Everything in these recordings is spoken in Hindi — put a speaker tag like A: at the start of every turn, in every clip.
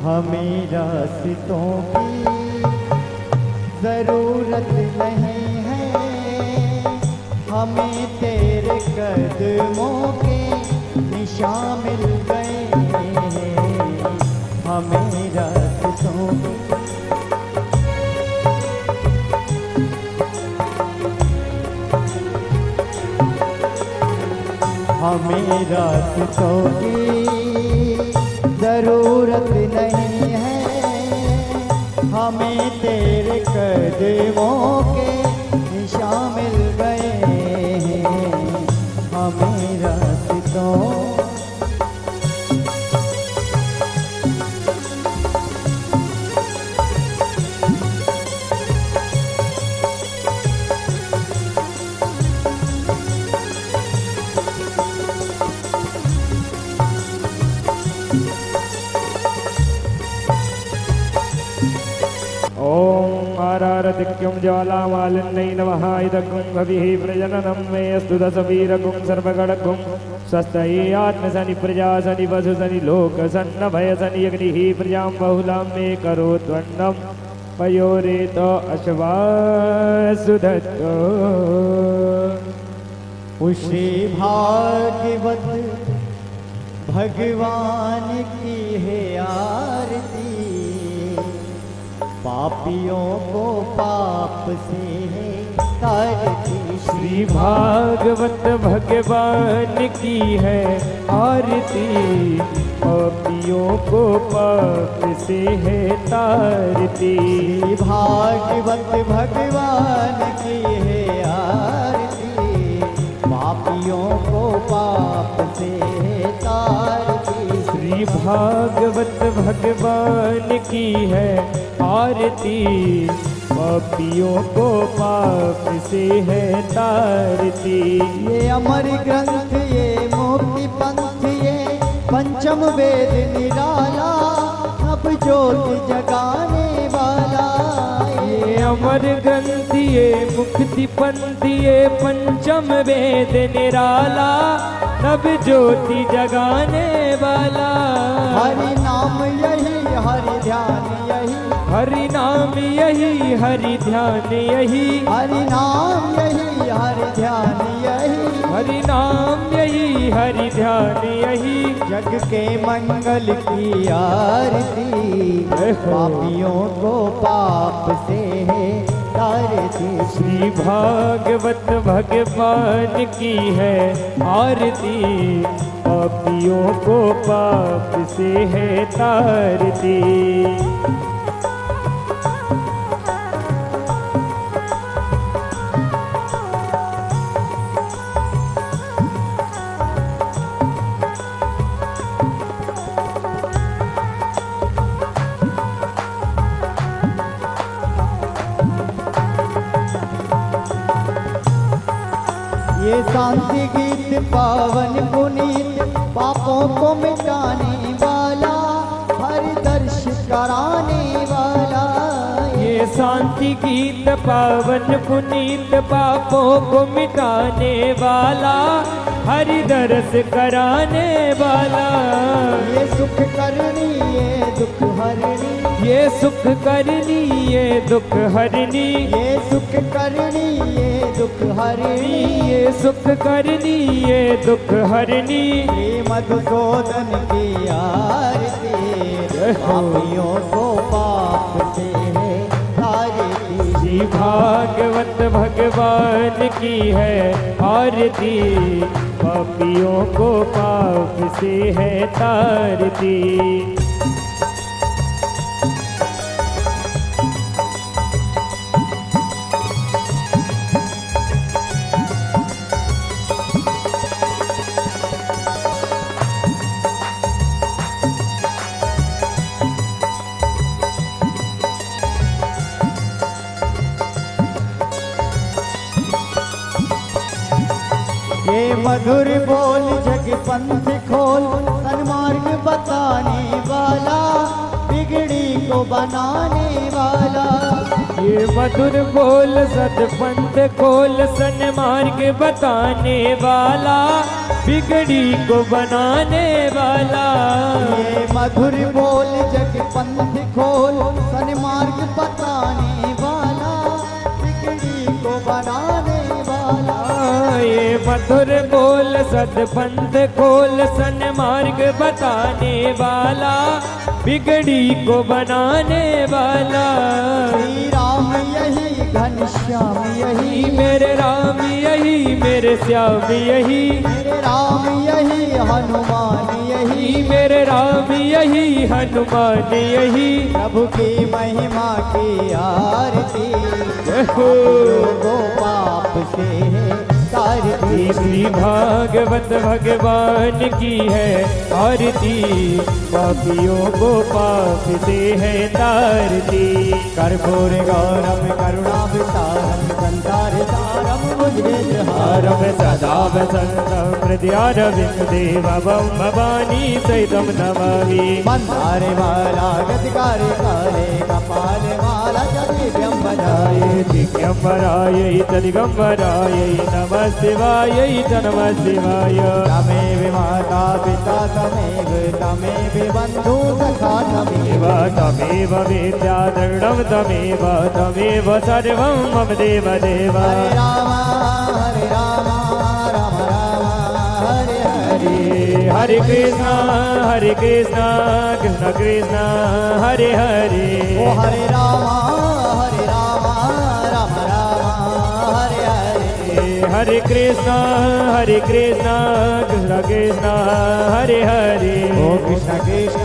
A: हमें रास्तों की जरूरत नहीं है, हमें तेरे कदमों के निशान मिल गए हैं। हमें रास्तों की हमें रास्तों की जरूरत नहीं है, हमें तेरे कदमों के निशान मिल गए हैं। हमें रास्तों
B: आरारतिक्यं ज्वालामालिन्यै नमः इदगुं भविः प्रजननं मे अस्तु दशवीरगुं सर्वगणगुं स्वस्तये आत्मसनि प्रजा सनि वसु सनि लोक सन्न भय सनि अग्निः प्रजां बहुलां मे करोत्वन्नं पयोरेत अश्वासुधत्तो।
A: उसी भाग्यवत भगवान की है आरती, पापियों को पाप से है तारती।
B: श्री भागवत भगवान की है आरती, पापियों को पाप से है तारती।
A: श्री भागवत भगवान की है आरती, पापियों को पाप से है तारती।
B: श्री भागवत भगवान की है आरती, पापियों को पाप से है तारती।
A: ये अमर ग्रंथ ये मुक्ति पंथ ये पंचम वेद निराला, अब ज्योति जगाने वाला।
B: ये अमर ग्रंथ ये मुक्ति पंथ ये पंचम वेद निराला, नभ ज्योति जगाने वाला।
A: हरि नाम यही हरि ध्यान यही,
B: हरि नाम यही हरि ध्यान यही,
A: हरि नाम यही हरि ध्यान यही,
B: हरि नाम यही हरि ध्यान यही।
A: जग के मंगल की आरती, पापियों को पाप से है तारती।
B: श्री भागवत भगवान की है आरती, पापियों को पाप से है तारती।
A: ये शांति गीत पावन पुनीत, पापों को मिटाने वाला, हरि दर्श कराने वाला।
B: ये शांति गीत पावन पुनीत, पापों को मिटाने वाला, हरि दर्श कराने वाला।
A: ये सुख करनी ये दुख हरनी,
B: ये सुख करनी ये दुख हरनी,
A: ये सुख करनी ये दुख हरनी,
B: ये सुख करनी ये दुख हरनी।
A: ये मधुसूदन की आरती, पापियों को पाप से है तारती।
B: श्री भागवत भगवान की है आरती, पापियों को पाप से है तारती।
A: ये मधुर बोल जग पंथ खोल, सन्मार्ग बताने वाला, बिगड़ी को बनाने वाला।
B: ये मधुर बोल सतपंथ खोल, सन्मार्ग बताने वाला, बिगड़ी को बनाने वाला।
A: ये मधुर बोल जग पंथ खोल सन्मार्ग बताने वाला, बिगड़ी को बनाने वाला।
B: ये मधुर बोल सदपंथ खोल सन्मार्ग बताने वाला, बिगड़ी को बनाने वाला।
A: श्री राम यही घनश्याम यही,
B: मेरे राम यही मेरे श्याम यही,
A: मेरे राम यही हनुमान यही,
B: मेरे राम यही हनुमान यही।
A: प्रभु की महिमा की आरती,
B: हो
A: को पाप से तारती।
B: श्री भागवत भगवान की है आरती, पापियों को पाप से है तारती।
A: कर्पूर गौरम करुणावतारम संसार सारम बुद्धिहारम
B: सदा वसंतम हृदयारविंद देवं भवानी सहितं नमामि।
A: मंदारे माला गतिकारे काले कपाल माला दिव्यं बधाये,
B: दिगंबरायै च दिगंबरायै नमः शिवायै च नमः शिवाय।
A: तमेव माता पिता तमेव बंधु सखा तमेव,
B: तमेव विद्या दृढं तमेव तमेव सर्वं मम देव देव।
A: हरे राम राम राम हरे हरे,
B: हरे कृष्णा कृष्ण कृष्ण हरे हरे।
A: ओ हरे राम राम राम हरे हरे,
B: हरे कृष्णा कृष्ण कृष्ण हरे हरे।
A: ओ कृष्ण कृष्ण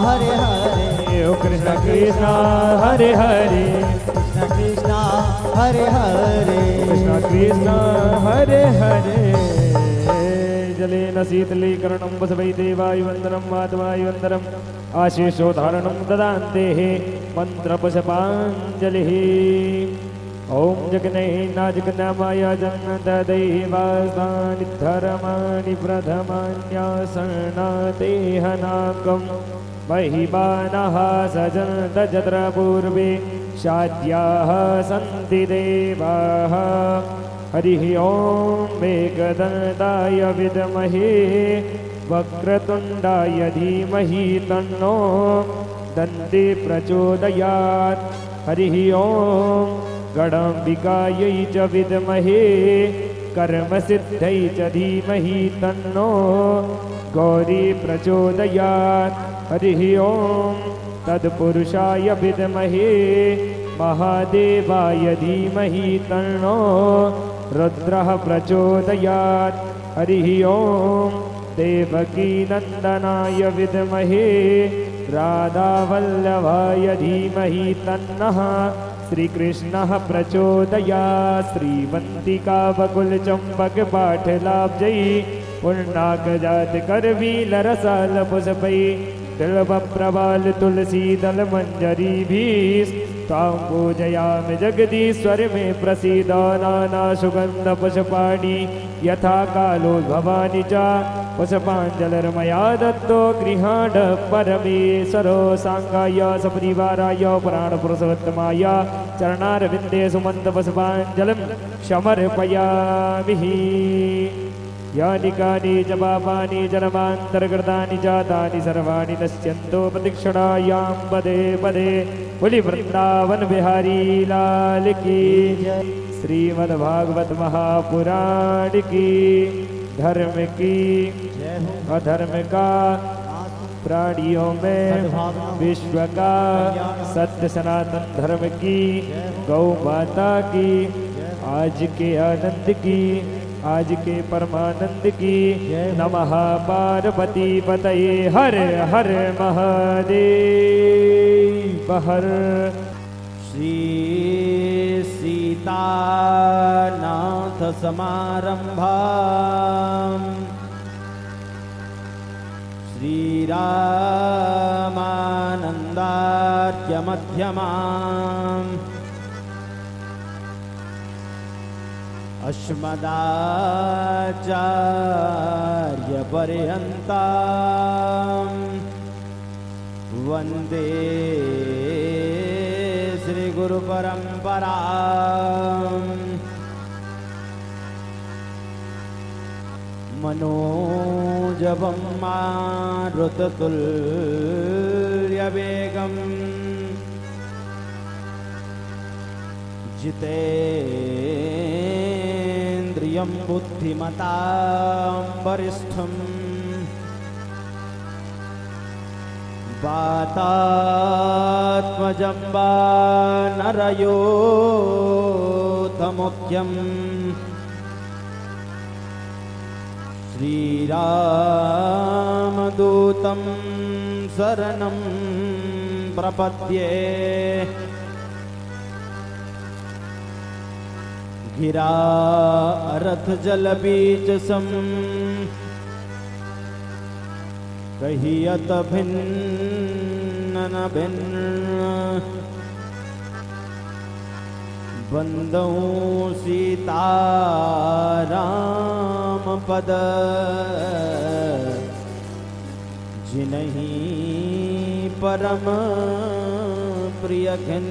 A: हरे हरे,
B: ओ कृष्ण कृष्ण हरे हरे,
A: कृष्ण कृष्ण हरे हरे,
B: कृष्ण कृष्ण हरे हरे। जलेन शीतलीकरणं वसवै देवायुवन्दनं माधवायुवन्दनम् आशीषोद्धारणं ददान्तेः मन्त्रपुष्पाञ्जलिः। ॐ जगन्नाथनामाय जन्नतदैवासानि धर्माणि प्रथमान्यासनातेहनाकं महिमानः सजन्त जत्र पूर्वे शाद्याः सन्ति देवाः। हरिः ॐ मेघदन्ताय विद्महे वक्रतुण्डाय धीमहि तन्नो दन्ति प्रचोदयात्। हरिः ॐ गणाम्बिकायै च विद्महे कर्मसिद्ध्यै च धीमहि तन्नो गौरी प्रचोदयात्। हरिः ॐ तत्पुरुषाय विद्महे महादेवाय धीमहि तन्नो रुद्रः प्रचोदयात्। हरिः ॐ देवकीनन्दनाय विद्महे राधावल्लभाय धीमहि तन्नः श्रीकृष्णः प्रचोदयात्। श्रीवन्तिका बकुलचम्पक पाठलाब्जै पुण्डाकजात करवीलरसाल पुष्पै तिलवप्रवाल तुलसी दल मंजरीभिः तां पूजयामि जगदीश्वर मे प्रसीद। नाना सुगंध पुष्पाणि यथा कालो भवानि च पुष्पाञ्जलिर्मया दत्तो गृहाण परमेश्वरो सांगाय सपरिवाराय प्राणपुरुषोत्तमाय चरणारविन्दे सुमन्त पुष्पाञ्जलिं समर्पयामि। यानि कानि च पापानि जन्मान्तर्गतानि जातानि सर्वाणि नश्यन्तो प्रदक्षिणायां पदे पदे। बोली वृंदावन बिहारी लाल की, श्रीमद्भागवत महापुराण की। धर्म की अधर्म का प्राणियों में विश्व का सत्य सनातन धर्म की, गौ माता की, आज के आनंद की, आज के परमानंद की। नमः पार्वती पतये हर हर महादेव हर।
A: श्री सीतानाथ समारंभां श्रीरामानन्दार्य मध्यमाम् अस्मदाचार्य पर्यन्तां वन्दे श्री गुरु परम्पराम्।
C: मनोजवं मारुततुल्यवेगम् जितेन्द्रियं बुद्धिमतां वरिष्ठम् वातात्मजं वानरयोधमुख्यम् श्रीरामदूतं शरणं प्रपद्ये गिरा रथ जल बीच सम कहियत भिन्न न भिन्न बंदों सीताराम पद जिन्हीं परम प्रिय घिन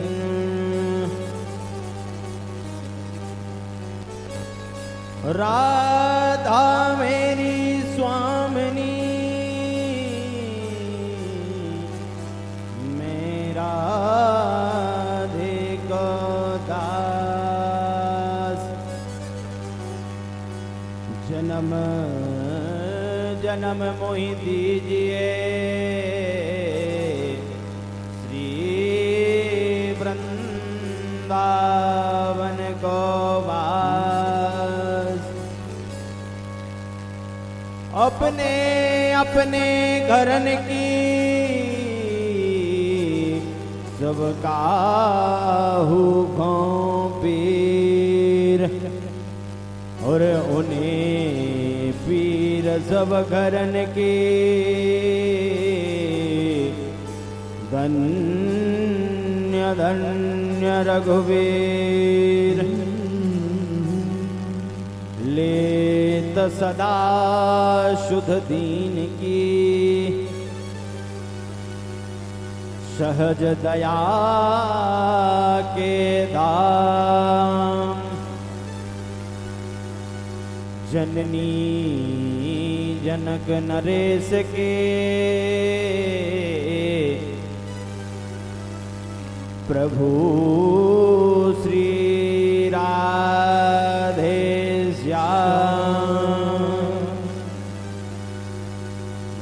C: राधा मेरी स्वामिनी मेरा राधे दास जन्म जन्म मोहि दीजिए श्री वृंदावन को अपने अपने घरन की सबका हुक्म पीर और उन्हें पीर सब घरन की धन्य धन्य रघुवीर लेत सदा शुद्ध दीन की सहज दया के दाम जननी जनक नरेश के प्रभु श्री राधे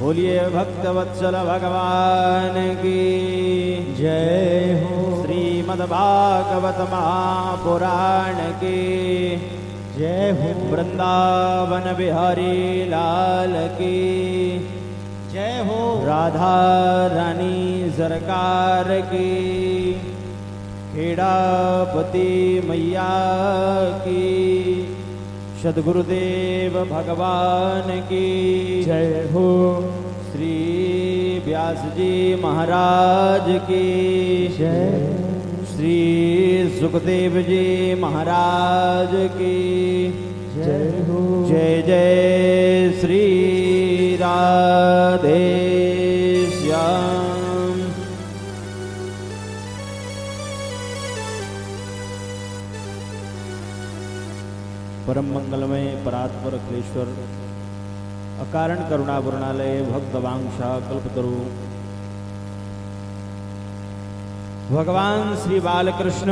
C: बोलिए भक्तवत्सल भगवान की जय हो। श्रीमद्भागवत महापुराण की जय हो। वृंदावन बिहारी लाल की जय हो। राधा रानी सरकार की खेड़ापति मैया की सद्गुरुदेव भगवान की जय हो। श्री व्यास जी महाराज की जय। श्री सुखदेव जी महाराज की जय हो। जय जय श्री राधे श्याम। परम मंगलमय परात्पर अखिलेश्वर अकारण करुणा वरुणालय भक्तवांशा कल्पतरु भगवान श्री बालकृष्ण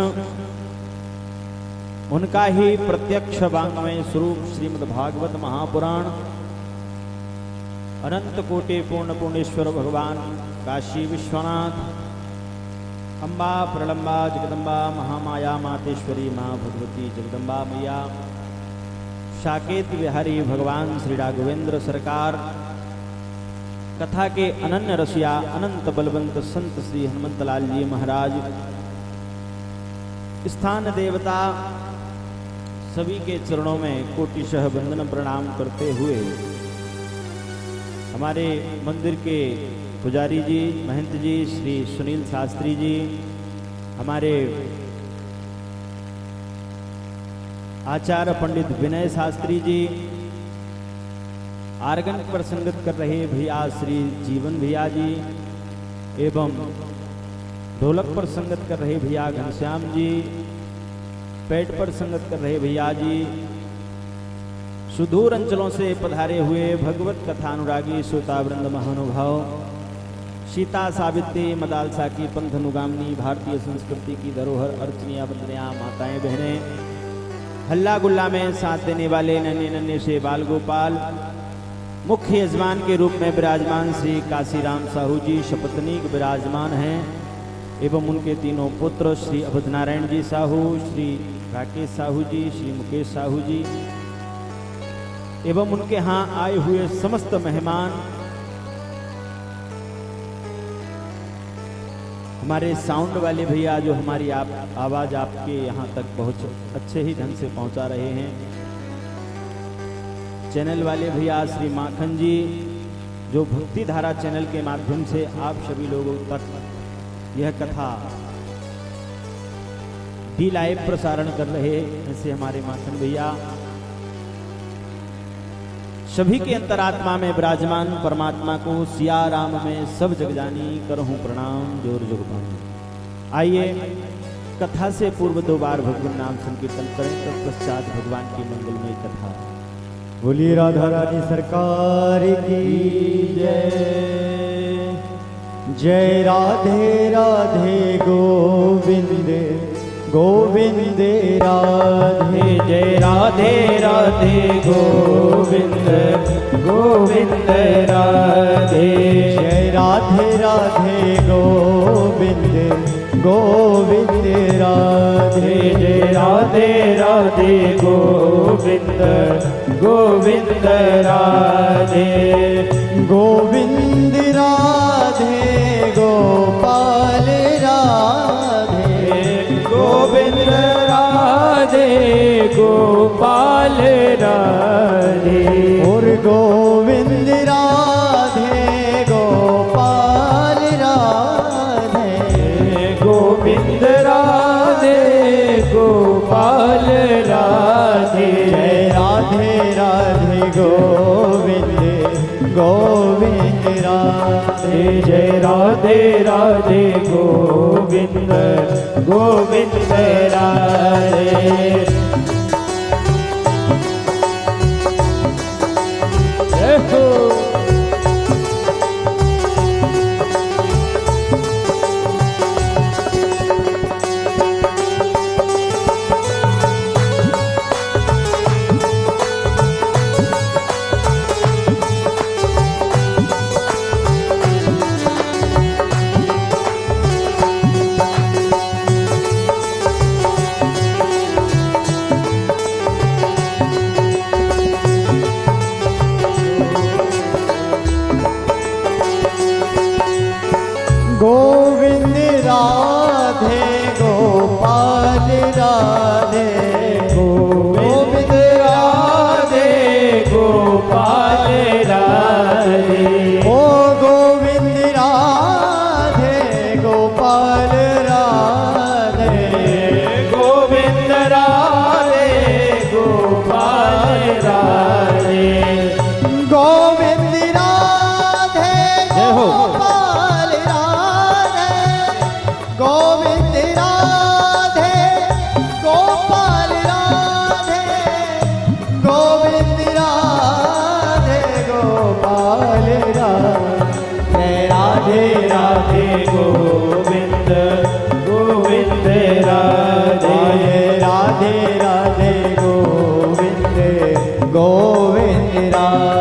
C: उनका ही प्रत्यक्ष वांग्मय स्वरूप श्रीमद् भागवत महापुराण अनंत कोटि पूर्ण पूर्णेश्वर भगवान काशी विश्वनाथ अम्बा प्रलंबा जगदम्बा महामाया मातेश्वरी माँ भगवती जगदम्बा मैया साकेत विहारी भगवान श्री राघवेंद्र सरकार कथा के अनन्य रसिया अनंत बलवंत संत श्री हनुमंतलाल जी महाराज स्थान देवता सभी के चरणों में कोटिशः वंदन प्रणाम करते हुए हमारे मंदिर के पुजारी जी महंत जी श्री सुनील शास्त्री जी, हमारे आचार्य पंडित विनय शास्त्री जी, आर्गन पर संगत कर रहे भैया श्री जीवन भैया जी एवं ढोलक पर संगत कर रहे भैया घनश्याम जी, पेट पर संगत कर रहे भैया जी, सुदूर अंचलों से पधारे हुए भगवत कथानुरागी श्रोतावृंद महानुभाव, सीता सावित्री मदालसा की पंथनुगामिनी भारतीय संस्कृति की धरोहर अर्चनिया वंदनिया माताएं बहनें, हल्ला गुल्ला में साथ देने वाले नन्हे नन्हे से बाल गोपाल, मुख्य यजमान के रूप में विराजमान श्री काशीराम साहू जी शपथनीक विराजमान हैं एवं उनके तीनों पुत्र श्री अवधनारायण जी साहू, श्री राकेश साहू जी, श्री मुकेश साहू जी एवं उनके यहाँ आए हुए समस्त मेहमान, हमारे साउंड वाले भैया जो हमारी आवाज आपके यहाँ तक अच्छे ही ढंग से पहुंचा रहे हैं, चैनल वाले भैया श्री माखन जी जो भक्ति धारा चैनल के माध्यम से आप सभी लोगों तक यह कथा डी लाइव प्रसारण कर रहे ऐसे हमारे माखन भैया, सभी के अंतरात्मा में विराजमान परमात्मा को सिया राम में सब जग जानी करहूं प्रणाम जोर जोर पानी। आइए कथा से पूर्व 2 बार भगवान नाम संकीर्तन करें, तत्पश्चात भगवान की मंगलमय कथा।
A: बोलिए राधा रानी सरकार की जय। जय राधे राधे गोविंद गोविंद राधे,
B: जय राधे राधे गोविंद गोविंद राधे,
A: जय राधे राधे गोविंद गोविंद राधे,
B: जय राधे राधे गोविंद गोविंद राधे,
A: गोविंद राधे गोपाल राधे,
B: गोविंद राधे गोपाल राधे,
A: और गोविंद राधे गोपाल राधे,
B: गोविंद राधे गोपाल राधे,
A: जय राधे राधे गोविंद गोविंद राधे,
B: जय राधे राधे गोविंद गोविंद राधे।
A: गोविंद राधे गोपाल राधे,
B: गोविंद राधे गोपाल राधे,
A: ओ गोविंद राधे गोपाल राधे,
B: गोविंद राधे गोपाल राधे,
A: गोविंद राधे गोपाल राधे, गोविंद राधे गोपाल राधे, गोविंद राधे गोपाल राधे, राधे राधे
B: गोविंद गोविंद राधे,
A: राधे राधे गोविंद गोविंद राधे।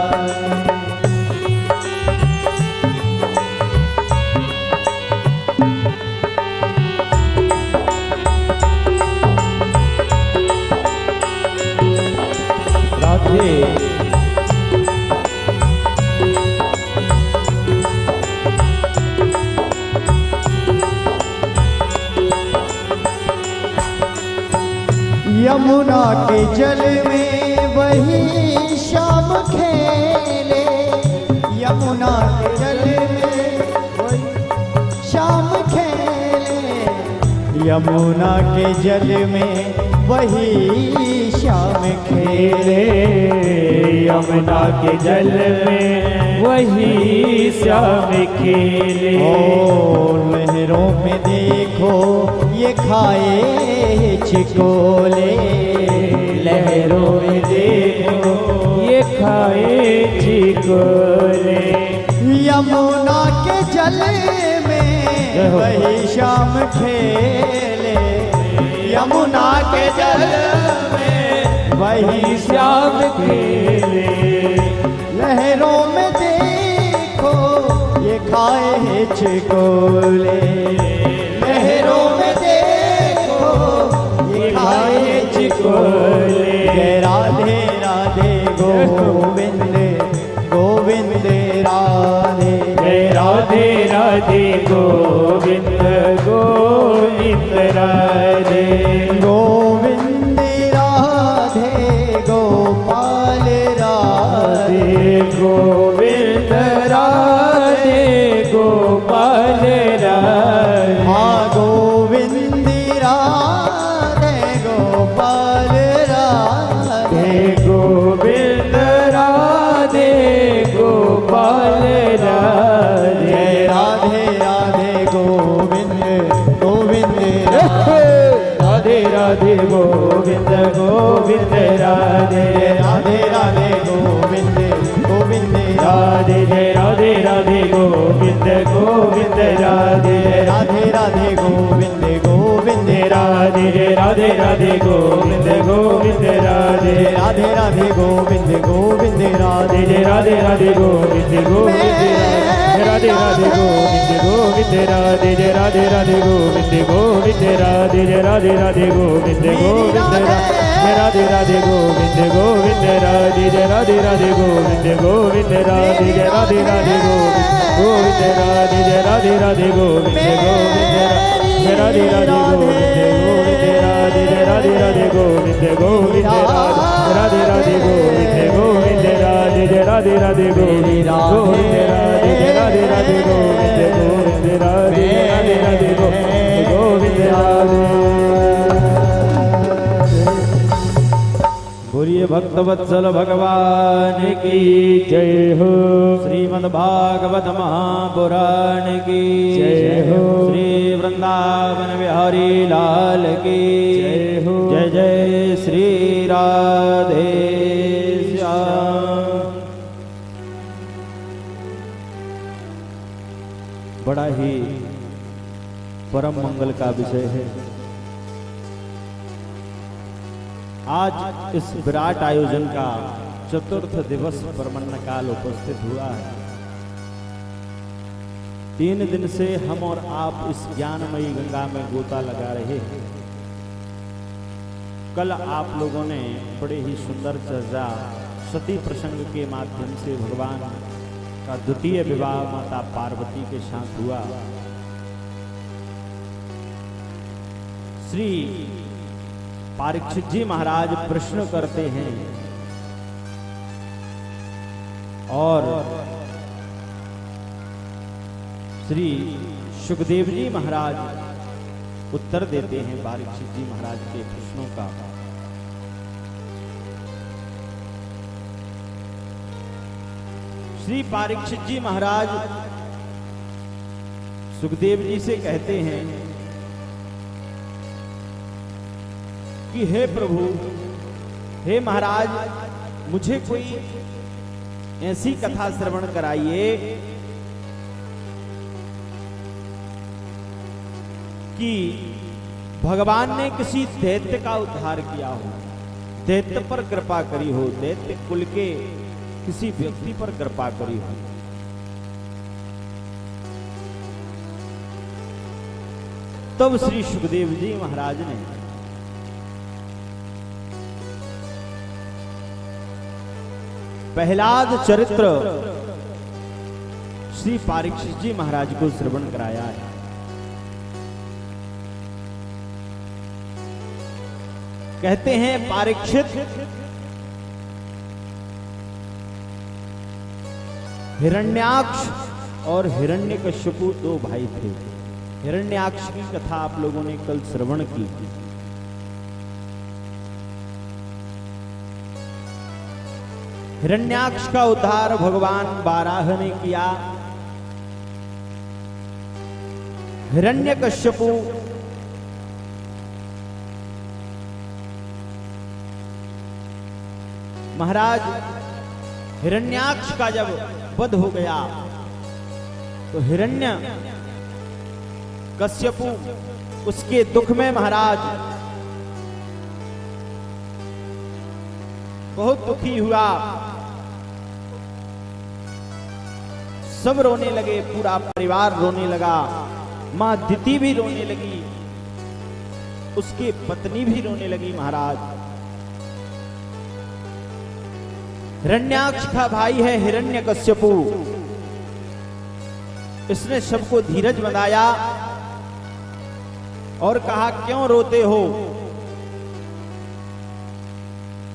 A: यमुना के जल में वही शाम खेले, यमुना के जल में वही शाम खेले, यमुना के जल में वही शाम खेले,
B: यमुना के जल में वही श्याम खेले,
A: और लहरों में देखो ये खाए छिकोले,
B: लहरों में देखो
A: जल में वही श्याम खेले, यमुना के जल में वही श्याम खेले। लहरों में देखो ये खाए हिचकोले, लहरों में देखो ये खाए हिचकोले। जय राधे राधे गोविंद गोविंद राधे,
B: जय राधे राधे गोविंद गोविंद राधे,
A: गोविंद राधे गोपाल राधे,
B: गोविंद राधे गोपाल राधे।
A: हाँ गोविंद राधे गोपाल राधे,
B: गोविंद राधे गोपाल राधे।
A: जय राधे राधे गोविंद गोविंद
B: राधे राधे गोविंद गोविंद राधे,
A: राधे राधे गोविंद गोविंद
B: राधे। जय राधे राधे गोविंद गोविंद राधे,
A: राधे राधे गोविंद गोविंद
B: राधे। जय राधे राधे गोविंद गोविंद राधे,
A: राधे राधे गोविंद गोविंद राधे,
B: जय राधे राधे गोविंद गोविंद राधे, राधे गोविंद गोविंद राधे, जय राधे राधे गोविंद गोविंद राधे, जय राधे राधे गोविंद गोविंद राधे, राधे राधे गोविंद गोविंद राधे, जय राधे राधे गोविंद गोविंद राधे, जय राधे राधे गोविंद राधे, जय राधे राधे गोविंद गोविंद राधे, जय राधे राधे गोविंद गोविंद राधे, जय राधे राधे गोविंद गोविंद राधे, राधे राधे गोविंद गोविंद राधे, जय राधे राधे गोविंद गोविंद राधे, जय राधे राधे गोविंद गोविंद राधे, राधे राधे गोविंद गोविंद राधे।
C: बोलिए भक्तवत्सल भगवान की
B: जय हो,
C: श्रीमद् भागवत महापुराण की
B: जय हो,
C: श्री वृंदावन बिहारी लाल की
B: जय हो,
C: जय जय श्री राधे श्याम। बड़ा ही परम मंगल का विषय है। आज इस विराट आयोजन का चतुर्थ दिवस परमन्न काल उपस्थित हुआ है। 3 दिन से हम और आप इस ज्ञानमयी गंगा में गोता लगा रहे हैं। कल आप लोगों ने बड़े ही सुंदर चर्चा सती प्रसंग के माध्यम से भगवान का द्वितीय विवाह माता पार्वती के साथ हुआ। श्री परीक्षित जी महाराज प्रश्न करते हैं और श्री सुखदेव जी महाराज उत्तर देते हैं परीक्षित जी महाराज के प्रश्नों का। श्री परीक्षित जी महाराज सुखदेव जी से कहते हैं कि हे प्रभु, हे महाराज, मुझे कोई ऐसी कथा श्रवण कराइए कि भगवान ने किसी दैत्य का उद्धार किया हो, दैत्य पर कृपा करी हो, दैत्य कुल के किसी व्यक्ति पर कृपा करी हो। तब श्री सुखदेव जी महाराज ने प्रहलाद चरित्र श्री परीक्षित जी महाराज को श्रवण कराया है। कहते हैं परीक्षित हिरण्याक्ष और हिरण्यकश्यपु 2 भाई थे। हिरण्याक्ष की कथा आप लोगों ने कल श्रवण की। हिरण्याक्ष का उद्धार भगवान बाराह ने किया। हिरण्यकश्यपु महाराज हिरण्याक्ष का जब वध हो गया तो हिरण्य कश्यपु उसके दुख में महाराज बहुत दुखी हुआ। सब रोने लगे, पूरा परिवार रोने लगा, मां दिति भी रोने लगी, उसकी पत्नी भी रोने लगी महाराज। हिरण्याक्ष का भाई है हिरण्यकश्यपु, इसने सबको धीरज बंधाया और कहा क्यों रोते हो,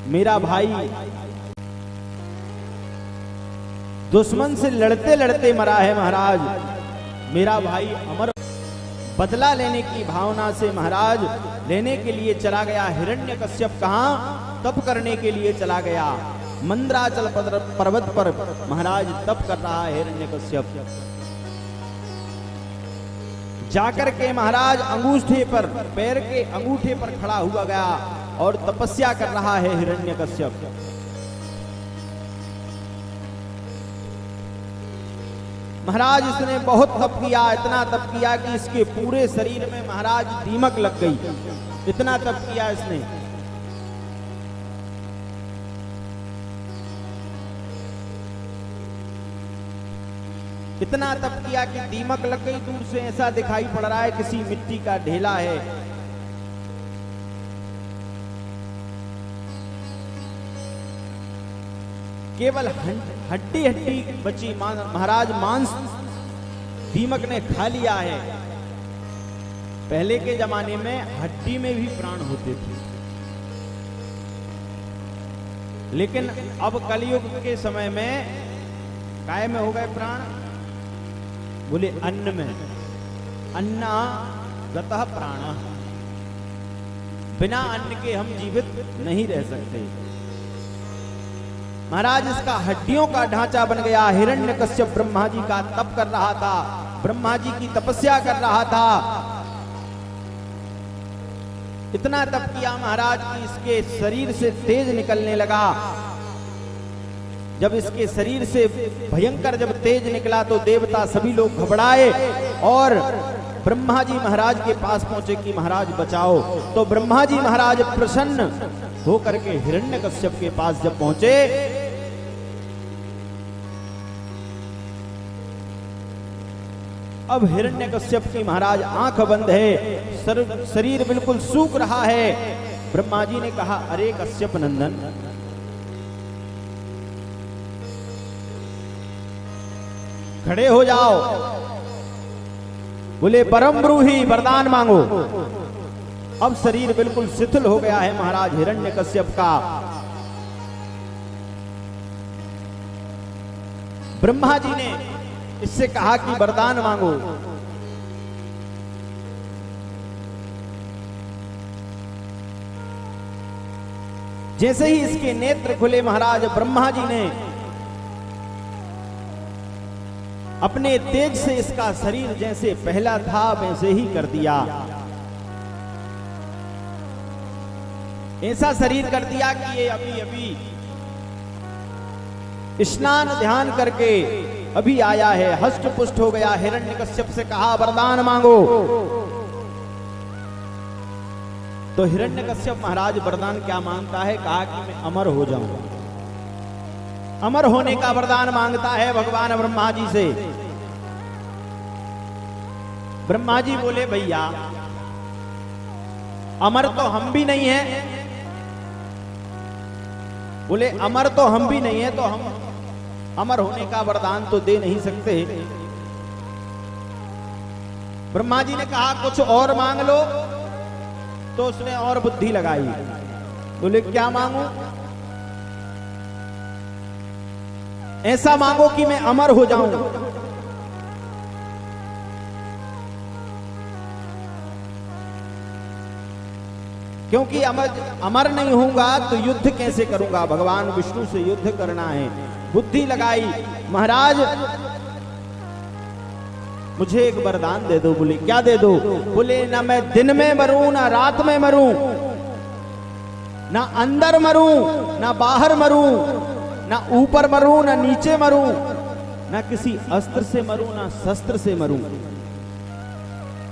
C: मेरा भाई दुश्मन से लड़ते लड़ते मरा है महाराज, मेरा भाई अमर। बदला लेने की भावना से महाराज लेने के लिए चला गया। हिरण्यकश्यप कहां? तप करने के लिए चला गया। मंद्राचल पर्वत पर महाराज तप कर रहा है हिरण्यकश्यप। जाकर के महाराज अंगूठे पर, पैर के अंगूठे पर खड़ा हुआ गया और तपस्या कर रहा है हिरण्यकश्यप। महाराज इसने बहुत तप किया, इतना तप किया कि इसके पूरे शरीर में महाराज दीमक लग गई, इतना तप किया इसने। इतना तप किया कि दीमक लग गई। दूर से ऐसा दिखाई पड़ रहा है किसी मिट्टी का ढेला है। केवल हड्डी हड्डी बची महाराज, मांस दीमक ने खा लिया है। पहले के जमाने में हड्डी में भी प्राण होते थे, लेकिन अब कलयुग के समय में काय में हो गए प्राण? बोले अन्न में। अन्ना गतः प्राण, बिना अन्न के हम जीवित नहीं रह सकते। महाराज इसका हड्डियों का ढांचा बन गया। हिरण्यकश्यप ब्रह्मा जी का तप कर रहा था, ब्रह्मा जी की तपस्या कर रहा था। इतना तप किया महाराज कि इसके शरीर से तेज निकलने लगा। जब इसके शरीर से भयंकर जब तेज निकला तो देवता सभी लोग घबराए और ब्रह्मा जी महाराज के पास पहुंचे कि महाराज बचाओ। तो ब्रह्मा जी महाराज प्रसन्न होकर के हिरण्यकश्यप के पास जब पहुंचे, अब हिरण्यकश्यप की महाराज आंख बंद है, शरीर बिल्कुल सूख रहा है। ब्रह्मा जी ने कहा अरे कश्यप नंदन, खड़े हो जाओ। बोले परम ब्रूही, वरदान मांगो। अब शरीर बिल्कुल शिथिल हो गया है महाराज हिरण्यकश्यप का। ब्रह्मा जी ने इससे कहा कि वरदान मांगो। जैसे ही इसके नेत्र खुले महाराज, ब्रह्मा जी ने अपने तेज से इसका शरीर जैसे पहला था वैसे ही कर दिया। ऐसा शरीर कर दिया कि ये अभी अभी स्नान ध्यान करके अभी आया है, हष्ट पुष्ट हो गया। हिरण्यकश्यप से कहा वरदान मांगो। तो हिरण्यकश्यप महाराज वरदान क्या मांगता है? कहा कि मैं अमर हो जाऊं। अमर होने का वरदान मांगता है भगवान ब्रह्मा जी से। ब्रह्मा जी बोले भैया अमर तो हम भी नहीं है। बोले अमर तो हम भी नहीं है, तो हम अमर होने का वरदान तो दे नहीं सकते। ब्रह्मा जी ने कहा कुछ और मांग लो। तो उसने और बुद्धि लगाई। बोले क्या मांगू? ऐसा मांगो कि मैं अमर हो जाऊं। क्योंकि अमर नहीं होऊंगा तो युद्ध कैसे करूंगा? भगवान विष्णु से युद्ध करना है। बुद्धि लगाई। महाराज मुझे एक वरदान दे दो। बोले क्या दे दो? बोले ना मैं दिन में मरूं ना रात में मरूं, ना अंदर मरूं ना बाहर मरूं, ना ऊपर मरूं ना नीचे मरूं, ना किसी अस्त्र से मरूं, ना शस्त्र से मरूं,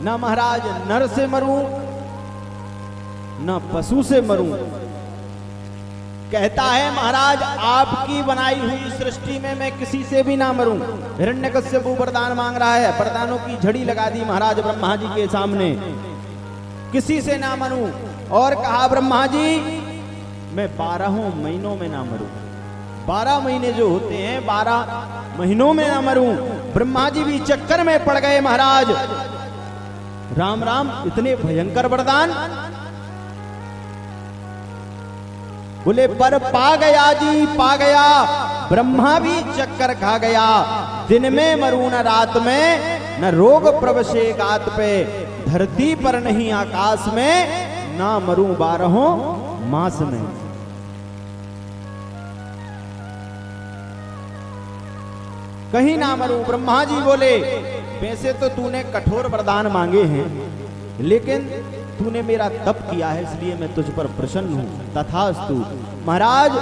C: ना महाराज नर से मरूं, ना पशु से मरूं। कहता है महाराज आपकी बनाई हुई सृष्टि में मैं किसी से भी ना मरूं। हिरण्यकश्यप वरदान मांग रहा है, वरदानों की झड़ी लगा दी महाराज ब्रह्मा जी के सामने, किसी से ना मरूं। और कहा ब्रह्मा जी मैं 12 महीनों में ना मरूं। 12 महीने जो होते हैं 12 महीनों में ना मरूं। ब्रह्मा जी भी चक्कर में पड़ गए महाराज। राम राम, इतने भयंकर वरदान। बोले पर पा गया जी, पा गया। ब्रह्मा भी चक्कर खा गया। दिन में मरूं न रात में, न रोग प्रवशे गात पे, धरती पर नहीं आकाश में, ना मरूं 12 मास में। कहीं ना मरूं। ब्रह्मा जी बोले वैसे तो तूने कठोर वरदान मांगे हैं, लेकिन तूने मेरा तप किया है इसलिए मैं तुझ पर प्रसन्न हूं। तथास्तु महाराज,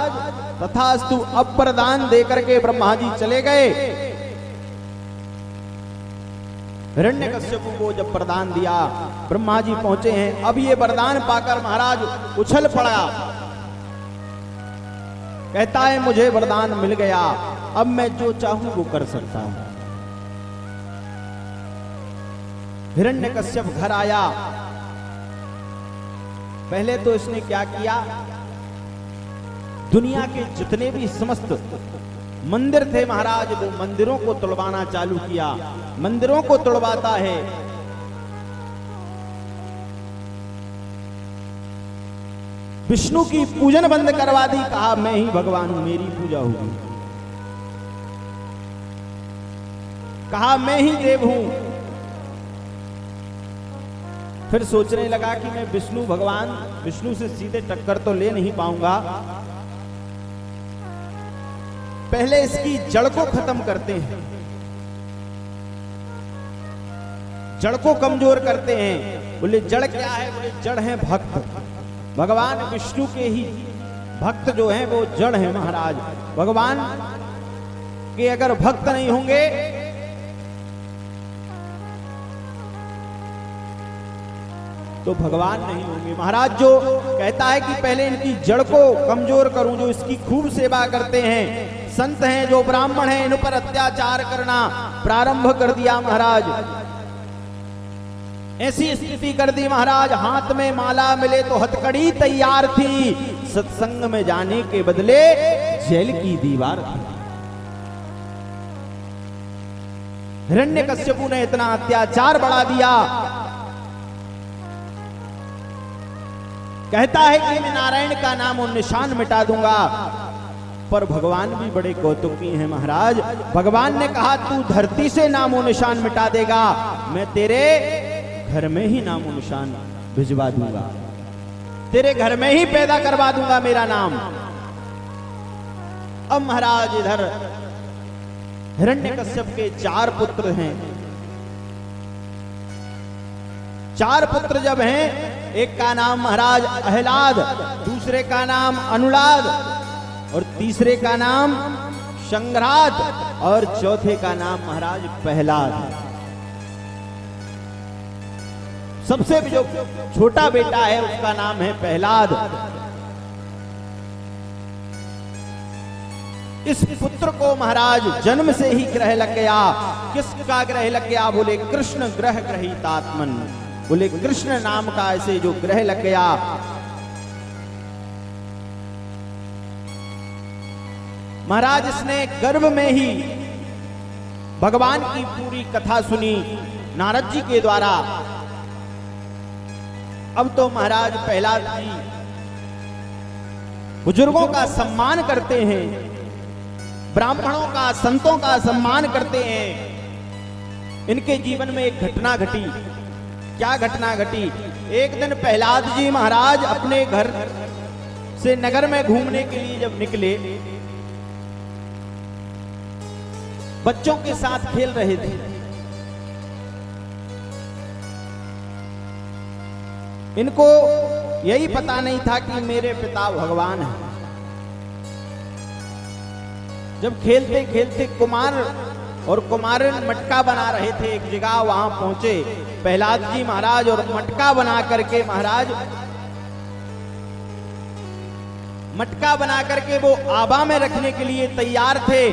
C: तथास्तु। अब वरदान देकर के ब्रह्मा जी चले गए। हिरण्यकश्यप को जब वरदान दिया, ब्रह्मा जी पहुंचे हैं। अब ये वरदान पाकर महाराज उछल पड़ा। कहता है मुझे वरदान मिल गया, अब मैं जो चाहूं वो कर सकता हूं। हिरण्यकश्यप घर आया। पहले तो इसने क्या किया, दुनिया के जितने भी समस्त मंदिर थे महाराज, वो मंदिरों को तोड़वाना चालू किया। मंदिरों को तोड़वाता है। विष्णु की पूजन बंद करवा दी। कहा मैं ही भगवान हूं, मेरी पूजा होगी। कहा मैं ही देव हूं। फिर सोचने लगा कि मैं विष्णु भगवान, विष्णु से सीधे टक्कर तो ले नहीं पाऊंगा, पहले इसकी जड़ को खत्म करते हैं, जड़ को कमजोर करते हैं। बोले जड़ क्या है? बोले जड़ है भक्त। भगवान विष्णु के ही भक्त जो हैं वो जड़ है महाराज। भगवान के अगर भक्त नहीं होंगे तो भगवान नहीं होंगे महाराज। जो कहता है कि पहले इनकी जड़ को कमजोर करूं, जो इसकी खूब सेवा करते हैं, संत हैं जो ब्राह्मण हैं, इन पर अत्याचार करना प्रारंभ कर दिया महाराज। ऐसी स्थिति कर दी महाराज, हाथ में माला मिले तो हथकड़ी तैयार थी, सत्संग में जाने के बदले जेल की दीवार थी। हिरण्यकश्यपु ने इतना अत्याचार बढ़ा दिया। कहता है कि मैं नारायण का नाम और निशान मिटा दूंगा। पर भगवान भी बड़े कौतुकी हैं महाराज। भगवान ने कहा तू धरती से नाम और निशान मिटा देगा, मैं तेरे घर में ही नाम और निशान भिजवा दूंगा, तेरे घर में ही पैदा करवा दूंगा मेरा नाम। अब महाराज इधर हिरण्यकश्यप के 4 पुत्र हैं। 4 पुत्र जब हैं, एक का नाम महाराज अहलाद, दूसरे का नाम अनुलाद, और तीसरे का नाम शंगराज, और चौथे का नाम महाराज प्रहलाद। सबसे जो छोटा बेटा है उसका नाम है प्रहलाद। इस पुत्र को महाराज जन्म से ही ग्रह लग गया। किसका ग्रह लग गया? बोले कृष्ण ग्रह ग्रहीतात्मन। बोले कृष्ण नाम का ऐसे जो ग्रह लग गया। महाराज इसने गर्भ में ही भगवान की पूरी कथा सुनी नारद जी के द्वारा। अब तो महाराज प्रहलाद जी बुजुर्गों का सम्मान करते हैं, ब्राह्मणों का, संतों का सम्मान करते हैं। इनके जीवन में एक घटना घटी। क्या घटना घटी? एक दिन प्रहलाद जी महाराज अपने घर से नगर में घूमने के लिए जब निकले, बच्चों के साथ खेल रहे थे। इनको यही पता नहीं था कि मेरे पिता भगवान हैं। जब खेलते खेलते कुमार और कुमारिन मटका बना रहे थे। एक जगह वहां पहुंचे प्रहलाद जी महाराज और मटका बना करके महाराज मटका बना करके वो आबा में रखने के लिए तैयार थे,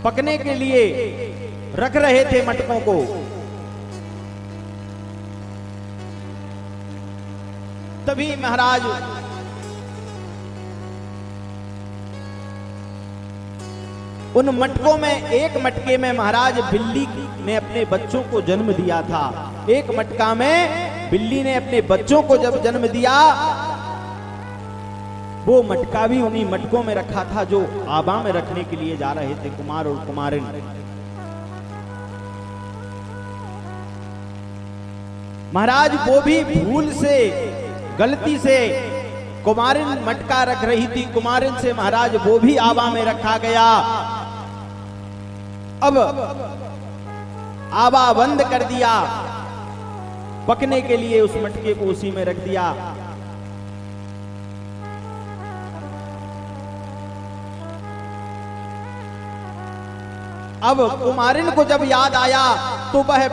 C: पकने के लिए रख रहे थे मटकों को। तभी महाराज उन मटकों में, एक मटके में महाराज बिल्ली ने अपने बच्चों को जन्म दिया था। एक मटका में बिल्ली ने अपने बच्चों को जब जन्म दिया, वो मटका भी उन्हीं मटकों में रखा था जो आबा में रखने के लिए जा रहे थे कुमार और कुमारिन। महाराज वो भी भूल से, गलती से कुमारिन मटका रख रही थी, कुमारिन से महाराज वो भी आबा में रखा गया। अब आबा बंद कर दिया, पकने के लिए उस मटके को उसी में रख दिया। अब कुमारिन को जब याद आया तो वह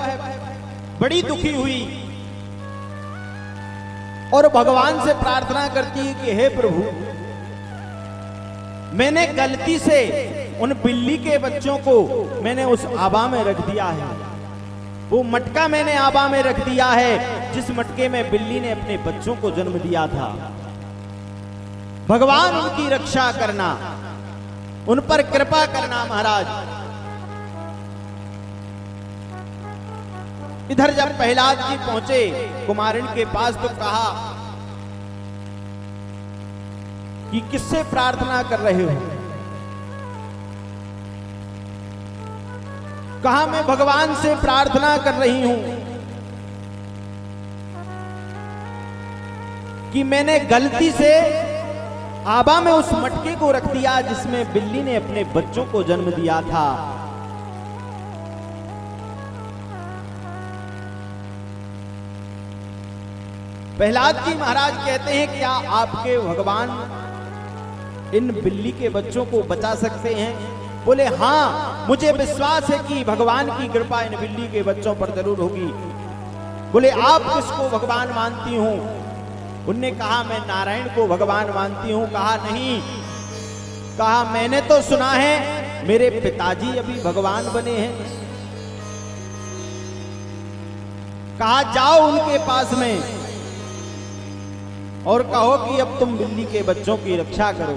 C: बड़ी दुखी हुई और भगवान से प्रार्थना करती है कि हे प्रभु, मैंने गलती से उन बिल्ली के बच्चों को मैंने उस आबा में रख दिया है। वो मटका मैंने आबा में रख दिया है जिस मटके में बिल्ली ने अपने बच्चों को जन्म दिया था। भगवान उनकी रक्षा करना, उन पर कृपा करना महाराज। इधर जब प्रहलाद जी पहुंचे कुमारिन के पास तो कहा कि किससे प्रार्थना कर रहे हो? कहा मैं भगवान से प्रार्थना कर रही हूं कि मैंने गलती से आबा में उस मटके को रख दिया जिसमें बिल्ली ने अपने बच्चों को जन्म दिया था। प्रहलाद जी महाराज कहते हैं क्या आपके भगवान इन बिल्ली के बच्चों को बचा सकते हैं? बोले हां, मुझे विश्वास है कि भगवान की कृपा इन बिल्ली के बच्चों पर जरूर होगी। बोले आप किसको भगवान मानती हूं? उनने कहा मैं नारायण को भगवान मानती हूं। कहा नहीं, कहा मैंने तो सुना है मेरे पिताजी अभी भगवान बने हैं। कहा जाओ उनके पास में और कहो कि अब तुम बिल्ली के बच्चों की रक्षा करो।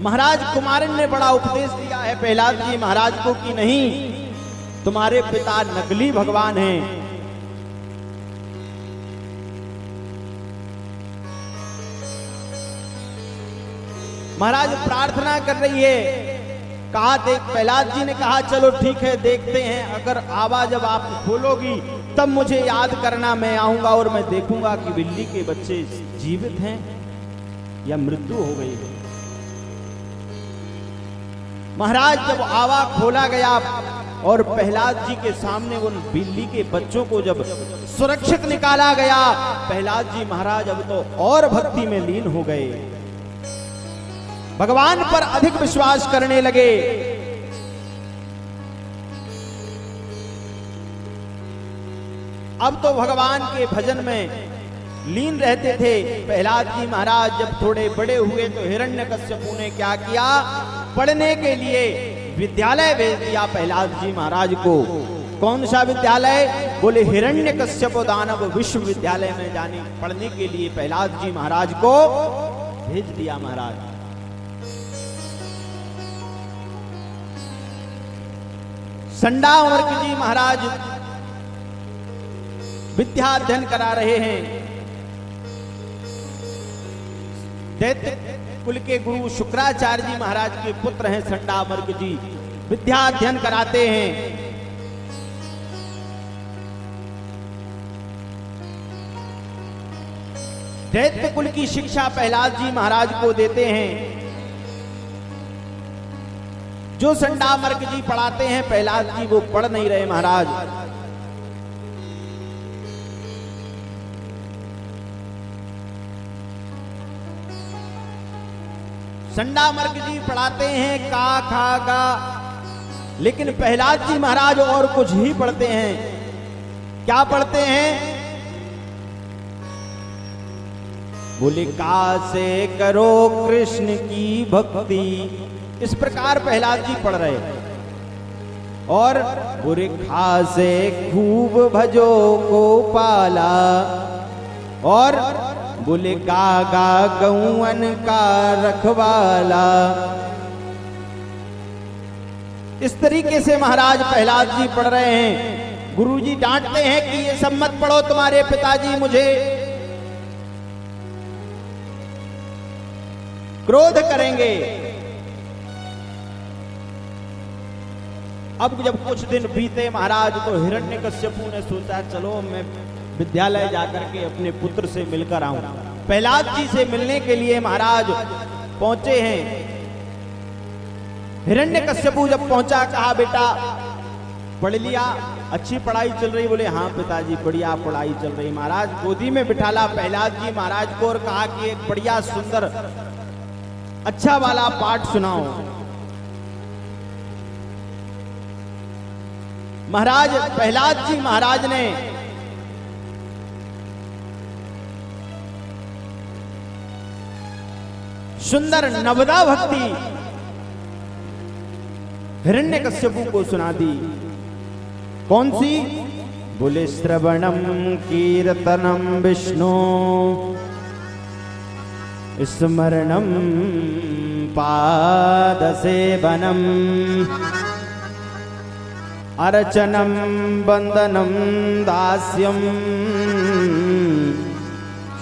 C: महाराज कुमारिन ने बड़ा उपदेश दिया है प्रहलाद जी महाराज को कि नहीं, तुम्हारे पिता नकली भगवान हैं। महाराज प्रार्थना कर रही है। कहा देख, प्रहलाद जी ने कहा चलो ठीक है देखते हैं, अगर आबा जब आप खोलोगी तब मुझे याद करना, मैं आऊंगा और मैं देखूंगा कि बिल्ली के बच्चे जीवित हैं या मृत्यु हो गई है। महाराज जब आवा खोला गया और प्रहलाद जी के सामने उन बिल्ली के बच्चों को जब सुरक्षित निकाला गया, प्रहलाद जी महाराज अब तो और भक्ति में लीन हो गए, भगवान पर अधिक विश्वास करने लगे। अब तो भगवान के भजन में लीन रहते थे। प्रहलाद जी महाराज जब थोड़े बड़े हुए तो हिरण्यकश्यपु ने क्या किया, पढ़ने के लिए विद्यालय भेज दिया प्रहलाद जी महाराज को। कौन सा विद्यालय? बोले हिरण्यकश्यप दानव विश्वविद्यालय में जाने पढ़ने के लिए प्रहलाद जी महाराज को भेज दिया। महाराज संडामर्क जी महाराज विद्या अध्ययन करा रहे हैं। दैत्य कुल के गुरु शुक्राचार्य जी महाराज के पुत्र हैं संडामर्क जी, विद्या अध्ययन कराते हैं। दैत्य कुल की शिक्षा प्रहलाद जी महाराज को देते हैं। जो संडामर्क जी पढ़ाते हैं प्रहलाद जी वो पढ़ नहीं रहे महाराज। संडामर्ग जी पढ़ाते हैं का खा गा, लेकिन प्रहलाद जी महाराज और कुछ ही पढ़ते हैं। क्या पढ़ते हैं? बोले का से करो कृष्ण की भक्ति, इस प्रकार प्रहलाद जी पढ़ रहे हैं। और बोले खा से खूब भजो गोपाला, और बोले गा गा गौवन का रखवाला। इस तरीके से महाराज प्रहलाद जी पढ़ रहे हैं। गुरुजी डांटते हैं कि ये सब मत पढ़ो, तुम्हारे पिताजी मुझे क्रोध करेंगे। अब जब कुछ दिन बीते महाराज, तो हिरण्यकश्यपु ने सोचा चलो मैं विद्यालय जाकर के अपने पुत्र से मिलकर आऊं। प्रहलाद जी से मिलने के लिए महाराज पहुंचे हैं। हिरण्यकश्यपु जब पहुंचा, कहा बेटा पढ़ लिया, अच्छी पढ़ाई चल रही? बोले हाँ पिताजी बढ़िया पढ़ाई चल रही। महाराज गोदी में बिठाला प्रहलाद जी महाराज को और कहा कि एक बढ़िया सुंदर अच्छा वाला पाठ सुनाओ। महाराज प्रहलाद जी महाराज ने सुंदर नवदा भक्ति हिरण्यकश्यपु को सुना दी। कौन सी? बोले श्रवणम कीर्तनम विष्णु स्मरणम पादसेवनम अर्चनम वंदनम दास्यम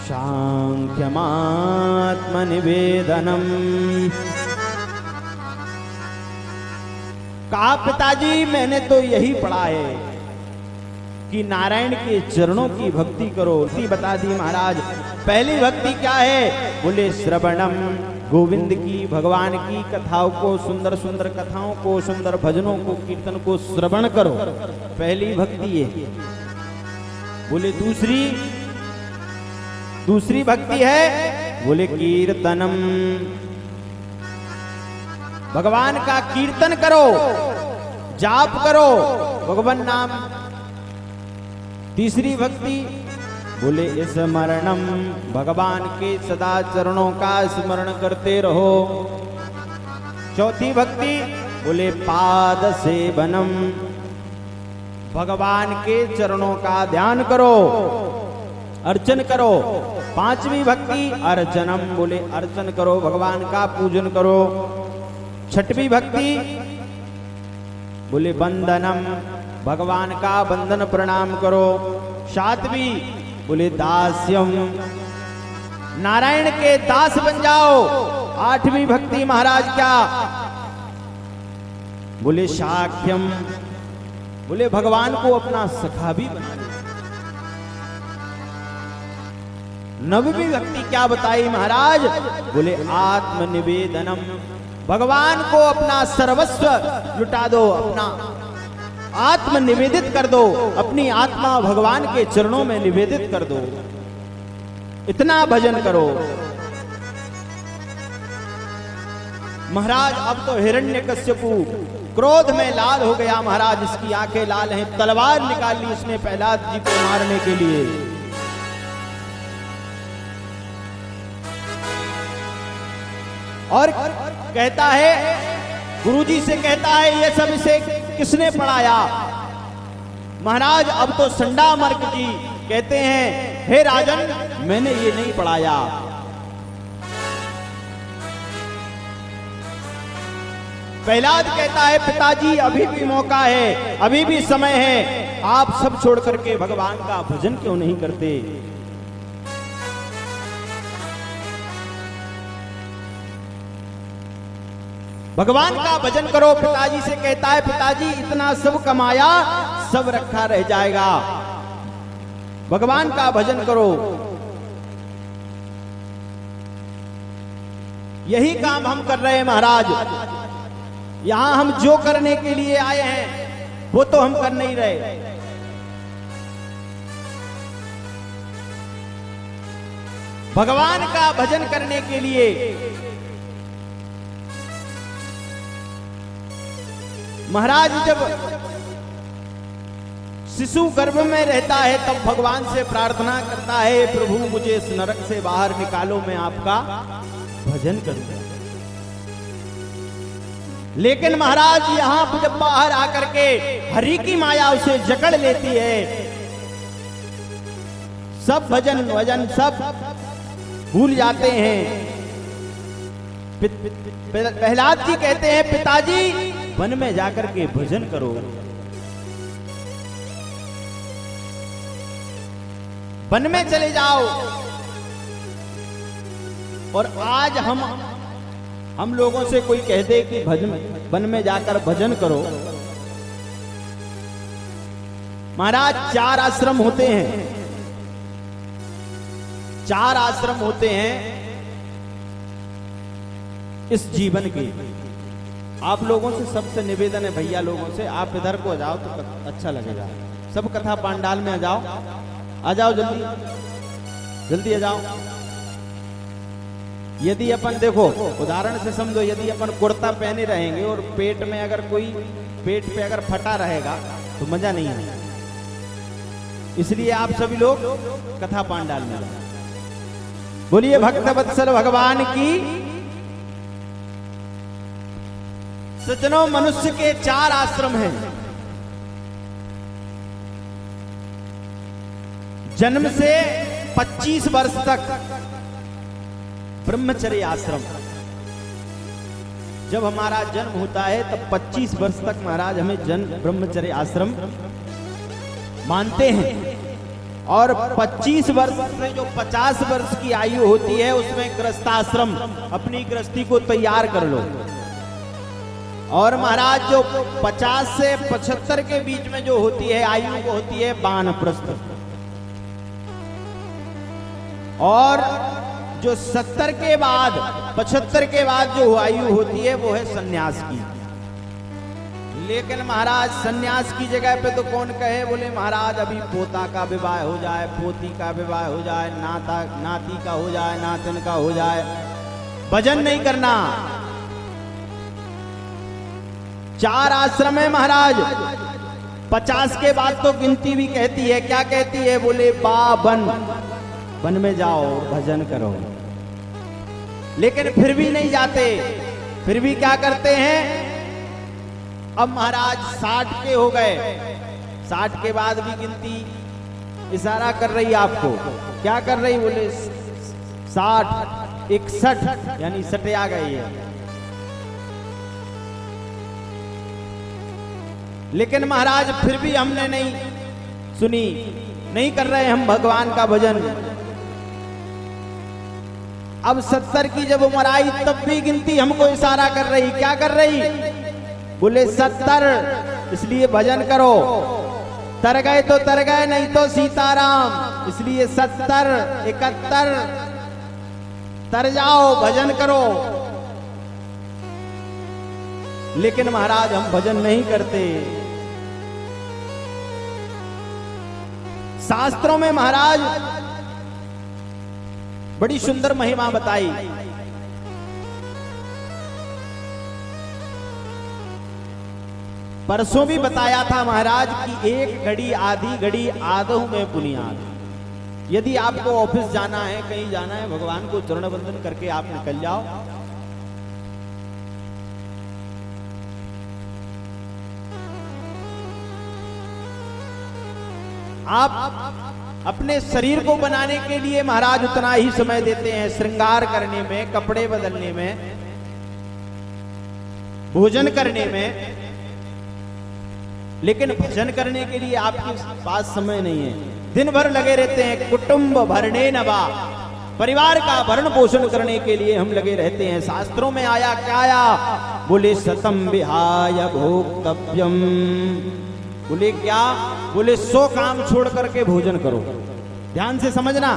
C: सांख्यमात्मनिवेदनम। कहा पिताजी मैंने तो यही पढ़ा है कि नारायण के चरणों की भक्ति करो। बता दी महाराज। पहली भक्ति क्या है? बोले श्रवणम, गोविंद की भगवान की कथाओं को, सुंदर सुंदर कथाओं को, सुंदर भजनों को, कीर्तन को श्रवण करो, पहली भक्ति है। बोले दूसरी भक्ति है? बोले कीर्तनम, भगवान का कीर्तन करो, जाप करो भगवान नाम। तीसरी भक्ति बोले स्मरणम, भगवान के सदा चरणों का स्मरण करते रहो। चौथी भक्ति बोले पाद सेवनम, भगवान के चरणों का ध्यान करो, अर्चन करो। पांचवी भक्ति अर्चनम, बोले अर्चन करो, भगवान का पूजन करो। छठवीं भक्ति बोले वंदनम, भगवान का वंदन प्रणाम करो। सातवीं बोले दास्यम, नारायण के दास बन जाओ। आठवीं भक्ति महाराज क्या? बोले साख्यम, बोले भगवान को अपना सखा भी बना लो। नवीं भक्ति क्या बताई महाराज? बोले आत्मनिवेदनम, भगवान को अपना सर्वस्व लुटा दो, अपना आत्म निवेदित कर दो, अपनी आत्मा भगवान के चरणों में निवेदित कर दो। इतना भजन करो। महाराज अब तो हिरण्यकश्यपु क्रोध में लाल हो गया। महाराज इसकी आंखें लाल हैं, तलवार निकाल ली उसने प्रहलाद जी को मारने के लिए। और कहता है, गुरुजी से कहता है ये सब इसे किसने पढ़ाया? महाराज अब तो संडामर्क जी कहते हैं हे राजन मैंने ये नहीं पढ़ाया। प्रहलाद कहता है पिताजी अभी भी मौका है, अभी भी समय है, आप सब छोड़ करके भगवान का भजन क्यों नहीं करते? भगवान का भजन करो। पिताजी से कहता है पिताजी इतना सब कमाया सब रखा रह जाएगा, भगवान का भजन करो। यही काम हम कर रहे हैं महाराज। यहां हम जो करने के लिए आए हैं वो तो हम कर नहीं रहे। भगवान का भजन करने के लिए महाराज जब शिशु गर्भ में रहता है तब भगवान से प्रार्थना करता है, प्रभु मुझे इस नरक से बाहर निकालो, मैं आपका भजन करूंगा। लेकिन महाराज यहां जब बाहर आकर के हरि की माया उसे जकड़ लेती है, सब भजन वजन सब भूल जाते हैं। प्रहलाद जी कहते हैं, पिताजी वन में जाकर के भजन करो, वन में चले जाओ। और आज हम लोगों से कोई कह दे कि वन में जाकर भजन करो। महाराज 4 आश्रम होते हैं, 4 आश्रम होते हैं इस जीवन के। आप लोगों से सबसे निवेदन है, भैया लोगों से, आप इधर को आ जाओ तो अच्छा लगेगा। सब कथा पांडाल में आ जाओ, आ जाओ जल्दी जल्दी आ जाओ। यदि अपन देखो उदाहरण से समझो, यदि अपन कुर्ता पहने रहेंगे और पेट में अगर कोई पेट पे अगर फटा रहेगा तो मजा नहीं आएगा। इसलिए आप सभी लोग कथा पांडाल में जाओ। बोलिए भक्त वत्सल भगवान की। सज्जनों, मनुष्य के 4 आश्रम हैं। जन्म से 25 वर्ष तक ब्रह्मचर्य आश्रम। जब हमारा जन्म होता है तब 25 वर्ष तक महाराज हमें जन्म ब्रह्मचर्य आश्रम मानते हैं। और 25 वर्ष से जो 50 वर्ष की आयु होती है उसमें गृहस्थाश्रम, अपनी गृहस्थी को तैयार कर लो। और महाराज जो 50 से 75 के बीच में जो होती है आयु, वो होती है वानप्रस्थ। और जो 70 के बाद 75 के बाद जो आयु होती है वो है सन्यास की। लेकिन महाराज सन्यास की जगह पे तो कौन कहे, बोले महाराज अभी पोता का विवाह हो जाए, पोती का विवाह हो जाए, नाती का हो जाए, नातिन का हो जाए, भजन नहीं करना। 4 आश्रम है महाराज। 50 के बाद तो गिनती भी कहती है, क्या कहती है, बोले वन में जाओ भजन करो। लेकिन फिर भी नहीं जाते, फिर भी क्या करते हैं। अब महाराज 60 के हो गए, 60 के बाद भी गिनती इशारा कर रही आपको, क्या कर रही, बोले 60 61 यानी 60 आ गई है। लेकिन महाराज फिर भी हमने नहीं सुनी, नहीं कर रहे हम भगवान का भजन। अब 70 की जब उम्र आई तब भी गिनती हमको इशारा कर रही, क्या कर रही, बोले 70 इसलिए भजन करो। तर गए तो तर गए, नहीं तो सीताराम, इसलिए 70 71 तर जाओ भजन करो। लेकिन महाराज हम भजन नहीं करते। शास्त्रों में महाराज बड़ी सुंदर महिमा बताई। परसों भी बताया था महाराज कि एक घड़ी आधी घड़ी आधों में बुनियाद। यदि आपको ऑफिस जाना है, कहीं जाना है, भगवान को चरण वंदन करके आप निकल जाओ। आप अपने शरीर को बनाने के लिए महाराज उतना ही समय देते हैं, श्रृंगार करने में, कपड़े बदलने में, भोजन करने में। लेकिन भजन करने के लिए आपके पास समय नहीं है। दिन भर लगे रहते हैं कुटुंब भरने नवा, परिवार का भरण पोषण करने के लिए हम लगे रहते हैं। शास्त्रों में आया, क्या आया, बोले सतम विहाय भोक्तव्यम। बोले क्या, बोले 100 काम छोड़ करके भोजन करो। ध्यान से समझना,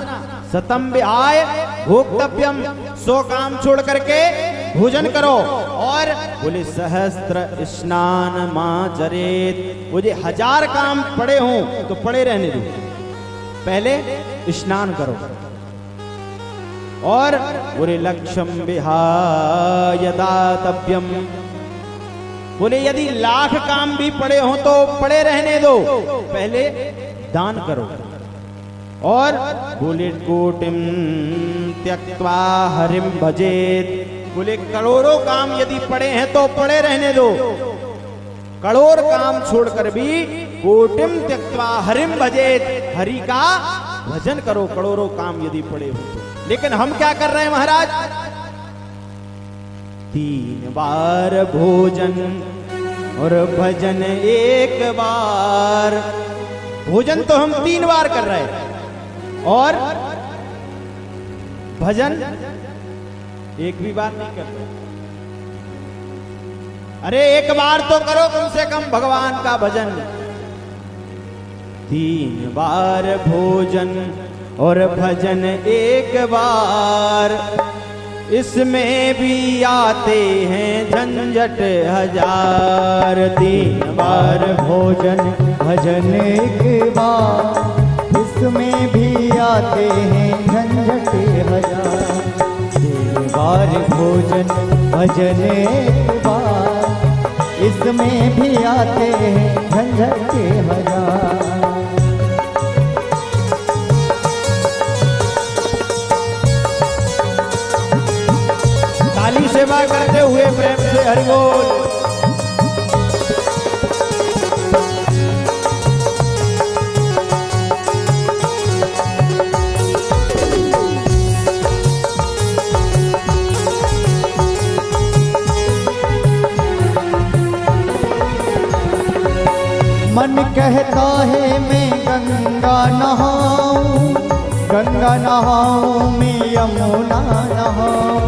C: सतम विहाय भोक्तव्यम, 100 काम छोड़ करके भोजन करो। और बोले सहस्त्र स्नान माचरेत, मुझे 1000 काम पड़े हों तो पड़े रहने दो, पहले स्नान करो। और बोले लक्ष्यम विहाय दातव्यम, बोले यदि लाख काम भी पड़े हो तो पड़े रहने दो, पहले दान करो। और बोले कोटिम त्यक्त्वा हरिम भजेत, बोले करोड़ों काम यदि पड़े हैं तो पड़े रहने दो, करोड़ काम छोड़कर भी कोटिम त्यक्त्वा हरिम भजेत, हरि का भजन करो, करोड़ों काम यदि पड़े हो तो। लेकिन हम क्या कर रहे हैं महाराज, 3 बार भोजन और भजन 1 बार। भोजन तो हम 3 बार कर रहे हैं और भजन 1 भी बार नहीं कर रहे। अरे 1 बार तो करो कम से कम भगवान का भजन। 3 बार भोजन और भजन 1 बार, इसमें भी आते हैं झंझट 1000। 3 बार भोजन
A: भजन 1 बार, इसमें भी आते हैं झंझट 1000। 3 बार भोजन भजन 1 बार, इसमें भी आते हैं झंझट 1000।
C: ताली सेवा करते हुए प्रेम से हरि बोल।
A: मन कहता है मैं गंगा नहाऊं, गंगा नहाऊं मैं यमुना नहाऊं।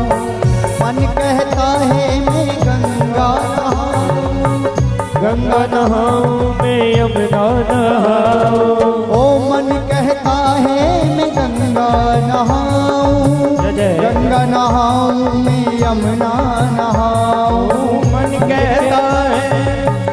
A: मन कहता है मैं गंगा नहाऊं,
B: गंगा नहाऊं मैं यमुना नहाऊं।
A: ओ मन कहता है मैं गंगा नहाऊं, गंगा नहाऊं मैं यमुना नहाऊं।
B: मन कहता है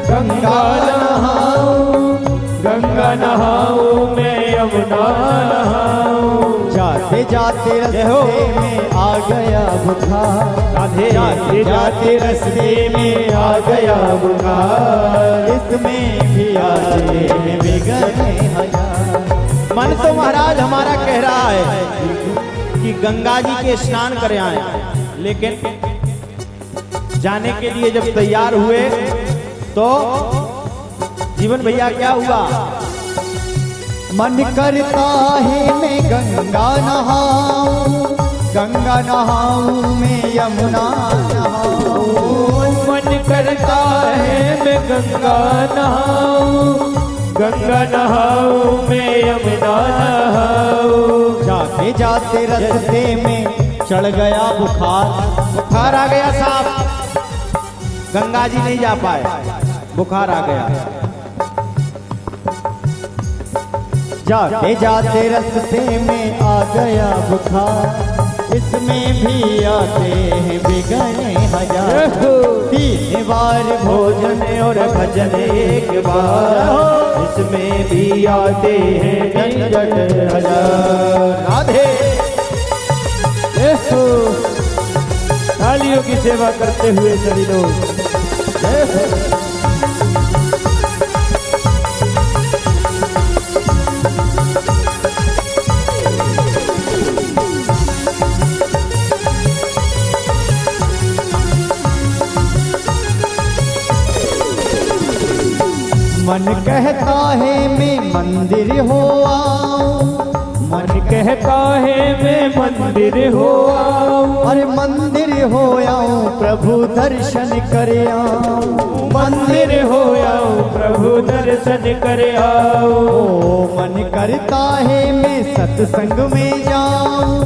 B: गंगा नहाऊं, गंगा नहाऊं मैं यमुना नहाऊं।
A: जाते जाते रस्ते में आ गया बुखार, जाते जाते रस्ते में आ गया बुखार। इसमें भी आते हैं बिगड़े 1000।
C: मन तो महाराज हमारा कह रहा है कि गंगा जी के स्नान कर आए, लेकिन जाने के लिए जब तैयार हुए तो जीवन भैया क्या हुआ,
A: मन करता है मैं गंगा नहाऊं, गंगा नहाऊं मैं यमुना नहाऊं।
B: मन करता है मैं गंगा नहाऊं, गंगा नहाऊं मैं यमुना नहाऊं।
A: जाते जाते रस्ते में चढ़ गया बुखार,
C: बुखार आ गया साहब, गंगा जी नहीं जा पाए, बुखार आ गया।
A: जाते जाते रस्ते में आ गया बुखार, इसमें भी आते हैं बिगड़े 1000। 3 बार भोजन और भजन 1 बार, इसमें भी आते हैं झंझट 1000।
C: राधे
B: थालियों की सेवा करते हुए सभी लोग
A: मन कहता है मैं मंदिर हो आऊं,
B: मन कहता है मैं मंदिर हो आऊं।
A: अरे मंदिर हो आऊं प्रभु दर्शन कर आऊं,
B: मंदिर हो आऊं प्रभु दर्शन कर आऊं।
A: ओ मन करता है मैं सत्संग में जाऊं,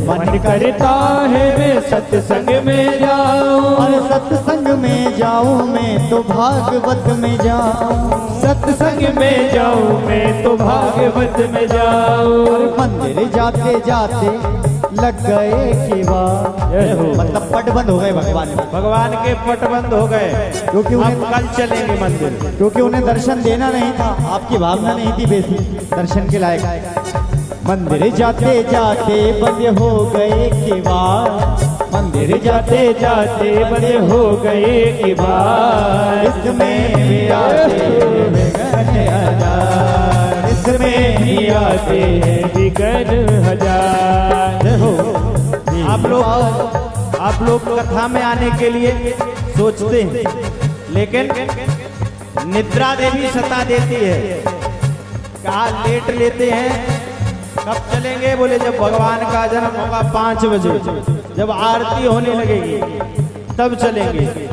B: मन करता है मैं सत्संग में जाऊं।
A: अरे सत्संग में जाऊं मैं तो भागवत में जाऊं,
B: सत्संग में जाऊं मैं तो भागवत में जाऊं।
A: और मंदिर जाते जाते लग गए किवाड़, मतलब पट बंद हो गए
C: भगवान के पट बंद हो गए,
A: क्योंकि
C: हम
A: उन्हें
C: कल चलेंगे मंदिर,
A: क्योंकि उन्हें दर्शन देना नहीं था, आपकी भावना नहीं थी बेसिक दर्शन के लायक। मंदिर जाते जाते बंद हो गए किवाड़, मंदिर
B: जाते जाते बड़े हो गए इबाद,
A: इसमें भी आते विघ्न हजार, इसमें भी
B: आते हैं विघ्न हजार।
C: देखो आप लोग कथा में आने के लिए सोचते हैं, लेकिन निद्रा देवी सता देती है। कहा लेट लेते हैं, कब चलेंगे? बोले जब भगवान का जन्म होगा 5 बजे, जब आरती होने लगेगी तब चलेंगे।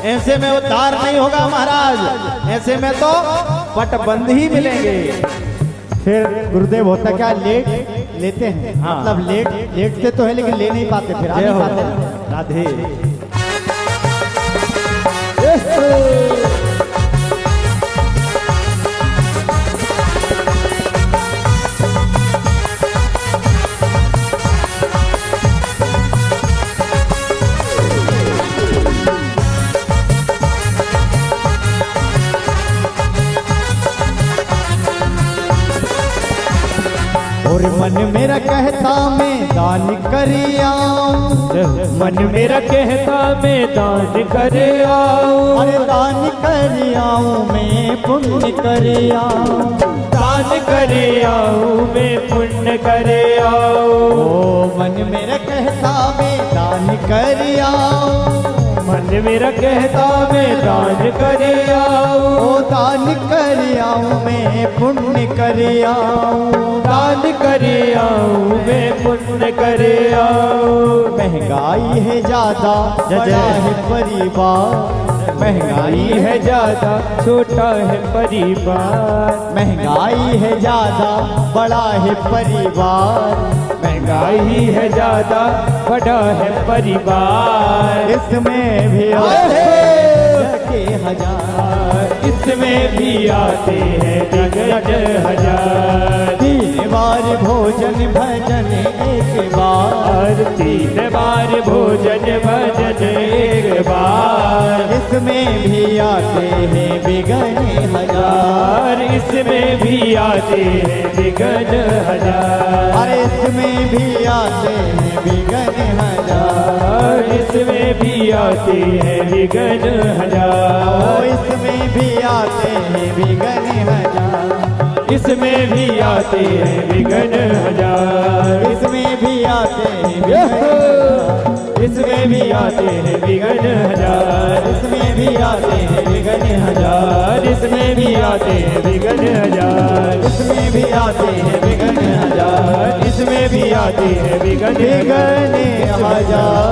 C: ऐसे में उद्धार नहीं होगा महाराज, ऐसे में तो पटबंद ही मिलेंगे।
A: फिर गुरुदेव होता क्या, लेट लेते हैं।
C: हाँ।
A: मतलब लेटते तो है लेकिन ले नहीं पाते, फिर आ
C: जय
A: नहीं
C: हो
A: पाते।
C: राधे।
A: और मन मेरा कहता मैं दान करियाऊं,
B: मन मेरा कहता मैं दान कर आऊं,
A: अरे दान करियाऊं मैं पुण्य करियाऊं,
B: दान कर आऊं मैं पुण्य कर आऊं।
A: ओ मन मेरा कहता मैं दान करियाऊं,
B: मन मेरा कहता मैं दान कर आऊं,
A: ओ दान करियाऊं मैं पुण्य करियाऊं,
B: दान कर आऊं मैं पुण्य कर आऊं।
A: महंगाई है ज्यादा बड़ा है परिवार,
B: महंगाई है ज्यादा छोटा है परिवार,
A: महंगाई है ज्यादा बड़ा है परिवार,
B: महंगाई है ज्यादा बड़ा है परिवार।
A: इसमें भी आते के हजार,
B: इसमें भी आते हैं विघ्न हजार।
A: 3 बार भोजन भजन एक बार,
B: 3 बार भोजन भजन एक बार,
A: इसमें भी आते हैं विघ्न हजार,
B: इसमें भी आते हैं विघ्न हजार।
A: अरे इसमें भी आते हैं विघ्न हजार,
B: इसमें भी आते हैं विघ्न हजार,
A: इसमें भी आते हैं विघ्न हजार,
B: इसमें भी आते हैं विघ्न हजार,
A: इसमें भी आते हैं
B: इसमें भी आते हैं विघ्न हजार,
A: इसमें भी आते हैं विघ्न हजार,
B: इसमें भी आते हैं विघ्न हजार,
A: इसमें भी आते हैं विघ्न हजार,
B: इसमें भी आते हैं विघ्न
A: हजार।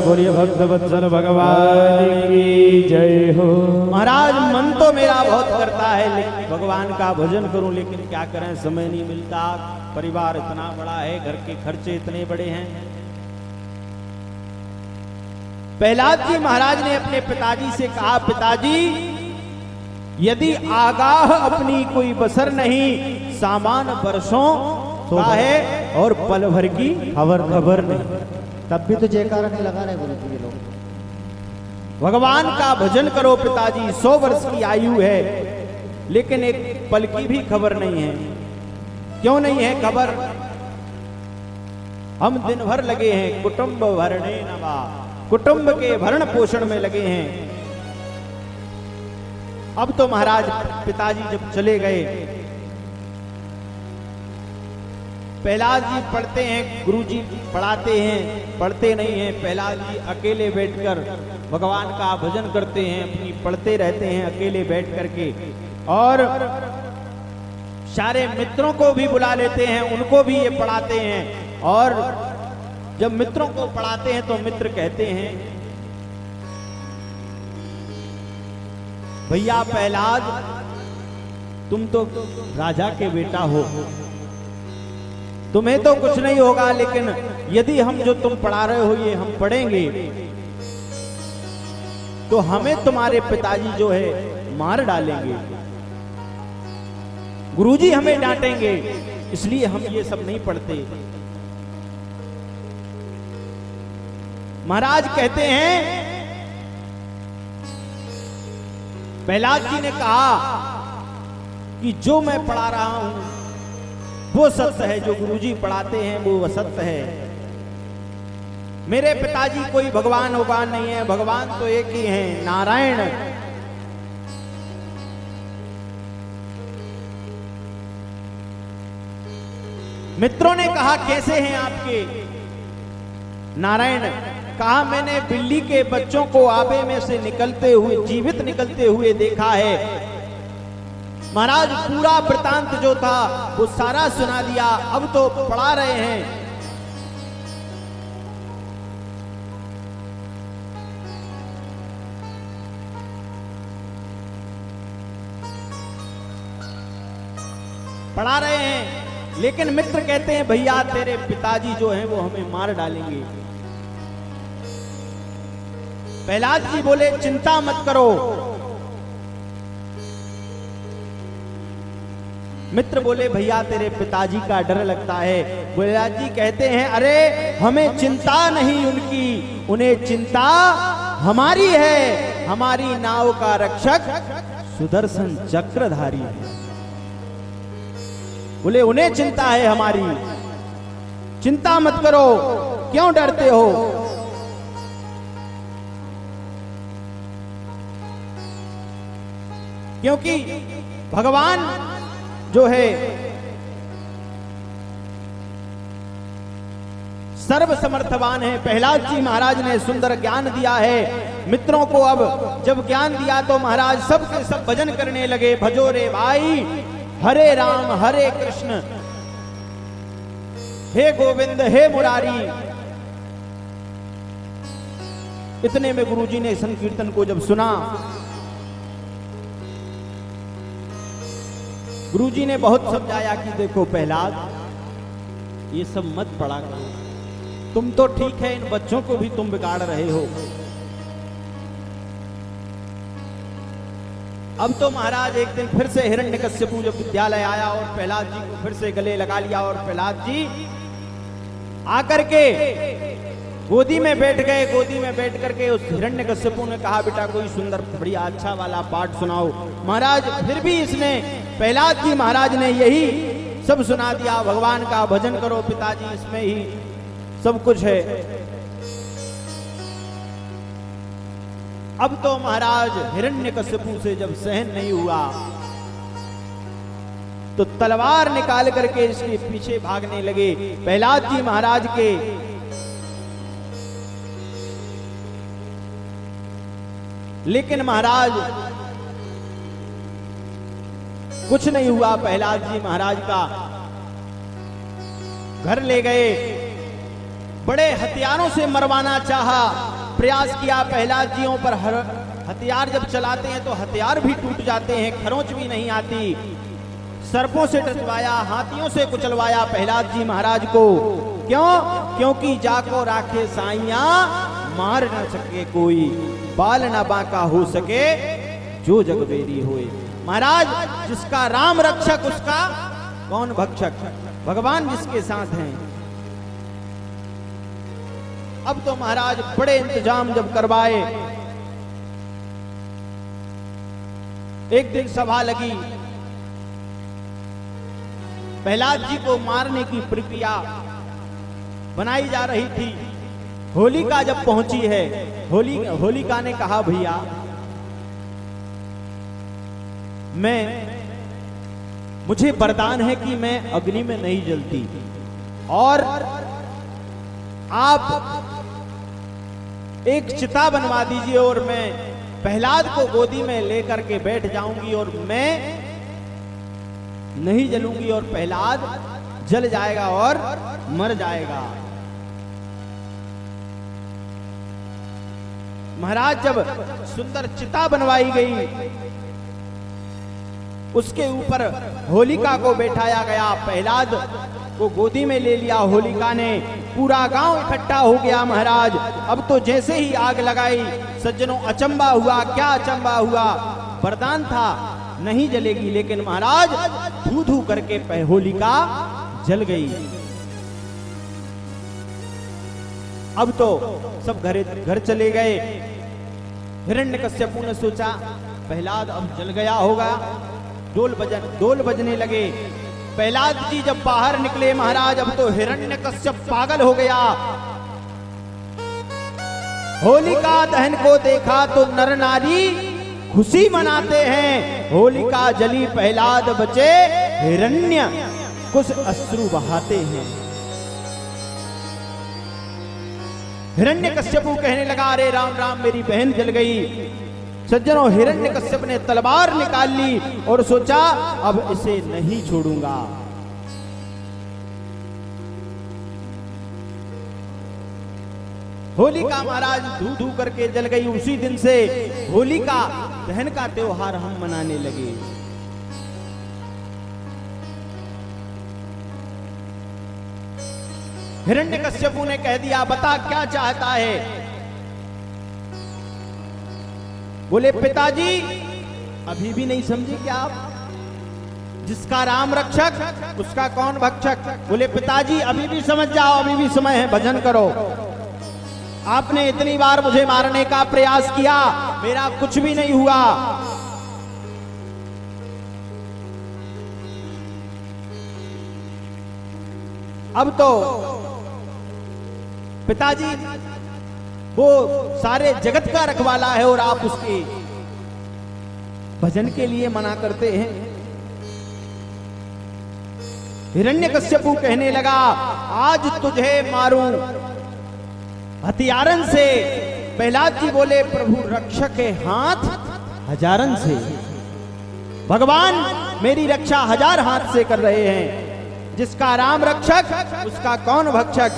C: बोलिए भक्त वत्सल भगवान की
B: जय हो।
C: महाराज मन तो मेरा बहुत करता है, लेकिन भगवान का भजन करूं, लेकिन क्या करें, समय नहीं मिलता। परिवार इतना बड़ा है, घर के खर्चे इतने बड़े हैं। प्रहलाद जी महाराज ने अपने पिताजी से कहा, पिताजी यदि आगाह अपनी कोई बसर नहीं, सामान वर्षों का है और पल भर की खबर नहीं।
A: तब भी तो जयकारा नहीं लगा रहे गुरु जी ये लोग।
C: भगवान का भजन करो पिताजी, 100 वर्ष की आयु है, लेकिन एक पल की भी खबर नहीं है। क्यों नहीं है खबर? हम दिन भर लगे हैं कुटुंब भरणे नवा, कुटुंब के भरण पोषण में लगे हैं। अब तो महाराज पिताजी जब चले गए, प्रहलाद जी पढ़ते हैं, गुरुजी पढ़ाते हैं, पढ़ते नहीं हैं। प्रहलाद जी अकेले बैठकर भगवान का भजन करते हैं, अपनी पढ़ते रहते हैं अकेले बैठ करके, और सारे मित्रों को भी बुला लेते हैं, उनको भी ये पढ़ाते हैं। और जब मित्रों को पढ़ाते हैं तो मित्र कहते हैं, भैया प्रहलाद तुम तो राजा के बेटा हो, तुम्हें तो कुछ नहीं होगा, लेकिन यदि हम जो तुम पढ़ा रहे हो ये हम पढ़ेंगे तो हमें तुम्हारे पिताजी जो है मार डालेंगे, गुरुजी हमें डांटेंगे, इसलिए हम ये सब नहीं पढ़ते। महाराज कहते हैं, प्रहलाद जी ने कहा कि जो मैं पढ़ा रहा हूं वो सत्य है, जो गुरुजी पढ़ाते हैं वो सत्य है, मेरे पिताजी कोई भगवान भगवान नहीं है, भगवान तो एक ही है, नारायण। मित्रों ने कहा कैसे हैं आपके नारायण? कहा मैंने बिल्ली के बच्चों को आबे में से निकलते हुए, जीवित निकलते हुए देखा है। महाराज पूरा वृतांत जो था वो सारा सुना दिया। अब तो पढ़ा रहे हैं। पढ़ा रहे हैं, लेकिन मित्र कहते हैं भैया तेरे पिताजी जो हैं वो हमें मार डालेंगे। प्रहलाद जी बोले चिंता मत करो। मित्र बोले भैया तेरे पिताजी का डर लगता है। प्रहलाद जी कहते हैं अरे हमें चिंता नहीं उनकी, उन्हें चिंता हमारी है। हमारी नाव का रक्षक सुदर्शन चक्रधारी है। बोले उन्हें चिंता है हमारी, चिंता मत करो, क्यों डरते हो? क्योंकि भगवान जो है सर्व समर्थवान है। प्रहलाद जी महाराज ने सुंदर ज्ञान दिया है मित्रों को। अब जब ज्ञान दिया तो महाराज सबके सब भजन करने लगे। भजो रे भाई हरे राम हरे कृष्ण, हे गोविंद हे मुरारी। इतने में गुरुजी ने संकीर्तन को जब सुना, गुरुजी ने बहुत समझाया कि देखो प्रहलाद ये सब मत पढ़ा करो, तुम तो ठीक है, इन बच्चों को भी तुम बिगाड़ रहे हो। अब तो महाराज एक दिन फिर से हिरण्यकश्यपु जब विद्यालय आया और प्रहलाद जी को फिर से गले लगा लिया और प्रहलाद जी आकर के गोदी में बैठ गए। गोदी में बैठ करके उस हिरण्यकश्यपु ने कहा बेटा कोई सुंदर बढ़िया अच्छा वाला पाठ सुनाओ। महाराज फिर भी इसने प्रहलाद जी महाराज ने यही सब सुना दिया, भगवान का भजन करो पिताजी, इसमें ही सब कुछ है। अब तो महाराज हिरण्यकश्यपु से जब सहन नहीं हुआ तो तलवार निकाल करके इसके पीछे भागने लगे। प्रहलाद जी महाराज के लेकिन महाराज कुछ नहीं हुआ। प्रहलाद जी महाराज का घर ले गए, बड़े हथियारों से मरवाना चाहा, प्रयास किया। प्रहलाद जियों पर हथियार जब चलाते हैं तो हथियार भी टूट जाते हैं, खरोंच भी नहीं आती। सर्पों से टचवाया, हाथियों से कुचलवाया प्रहलाद जी महाराज को। क्यों? क्योंकि जाको राखे साइया मार न सके कोई, बाल न बांका हो सके जो जगबेरी होए। महाराज जिसका राम रक्षक उसका कौन भक्षक? भगवान जिसके साथ हैं। अब तो महाराज बड़े इंतजाम जब करवाए, एक दिन सभा लगी, प्रहलाद जी को मारने की प्रक्रिया बनाई जा रही थी। होलिका जब पहुंची है, होलिका ने कहा भैया मुझे वरदान है कि मैं अग्नि में नहीं जलती और आप एक चिता बनवा दीजिए और मैं प्रहलाद को गोदी में लेकर के बैठ जाऊंगी और मैं नहीं जलूंगी और प्रहलाद जल जाएगा और मर जाएगा। महाराज जब सुंदर चिता बनवाई गई, उसके ऊपर होलिका को बैठाया गया, प्रहलाद को गोदी में ले लिया होलिका ने। पूरा गांव इकट्ठा हो गया महाराज। अब तो जैसे ही आग लगाई सज्जनों अचंबा हुआ। क्या अचंबा हुआ? वरदान था नहीं जलेगी, लेकिन महाराज धू धू करके होलिका जल गई। अब तो सब घर चले गए। हिरण्यकश्यपु ने सोचा प्रहलाद अब जल गया होगा, डोल बजने लगे। प्रहलाद जी जब बाहर निकले महाराज, अब तो हिरण्यकश्यप पागल हो गया। होलिका दहन को देखा तो नर नारी खुशी मनाते हैं। होलिका जली प्रहलाद बचे, हिरण्य कुछ अश्रु बहाते हैं। हिरण्यकश्यपु कहने लगा, अरे राम राम मेरी बहन जल गई। सज्जनों, हिरण्यकश्यप ने तलवार निकाल ली और सोचा अब इसे नहीं छोड़ूंगा। होलिका महाराज धू धू करके जल गई। उसी दिन से होलिका दहन का त्योहार हम मनाने लगे। हिरण्यकश्यपु ने कह दिया, बता क्या चाहता है? बोले पिताजी अभी भी नहीं समझे क्या आप? जिसका राम रक्षक उसका कौन भक्षक। बोले पिताजी अभी भी समझ जाओ, अभी भी समय है, भजन करो। आपने इतनी बार मुझे मारने का प्रयास किया, मेरा कुछ भी नहीं हुआ। अब तो पिताजी वो सारे जगत का रखवाला है और आप उसके भजन के लिए मना करते हैं। हिरण्यकश्यपु कहने लगा, आज तुझे मारूं हथियारन से। प्रहलाद जी बोले, प्रभु रक्षक के हाथ हजारन से। भगवान मेरी रक्षा हजार हाथ से कर रहे हैं। जिसका राम रक्षक उसका कौन भक्षक।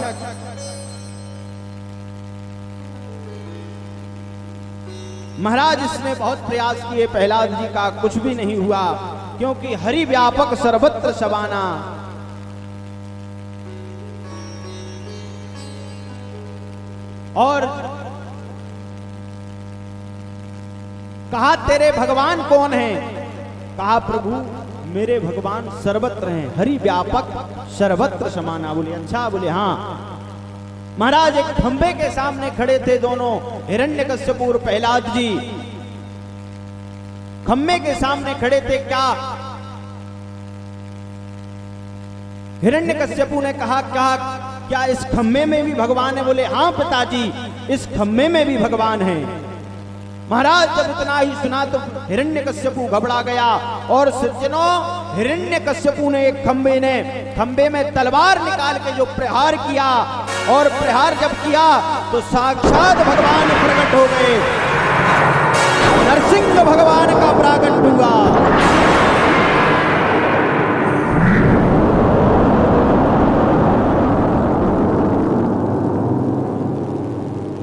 C: महाराज इसने बहुत प्रयास किए, प्रहलाद जी का कुछ भी नहीं हुआ, क्योंकि हरि व्यापक सर्वत्र सबाना। और कहा तेरे भगवान कौन हैं? कहा प्रभु मेरे भगवान सर्वत्र हैं, हरि व्यापक सर्वत्र समाना। बोले अच्छा? बोले हाँ। महाराज एक खंबे के सामने खड़े थे दोनों, हिरण्यकश्यप और प्रहलाद जी खंबे के सामने खड़े थे। क्या हिरण्यकश्यप ने कहा, क्या इस खंबे में भी भगवान है? बोले हाँ पिताजी, इस खंबे में भी भगवान है। महाराज जब इतना ही सुना तो हिरण्यकश्यपु घबरा गया और सज्जनों, हिरण्यकश्यपु ने एक खंबे में तलवार निकाल के जो प्रहार किया, और प्रहार जब किया तो साक्षात भगवान प्रकट हो गए। नरसिंह भगवान का प्रागट हुआ।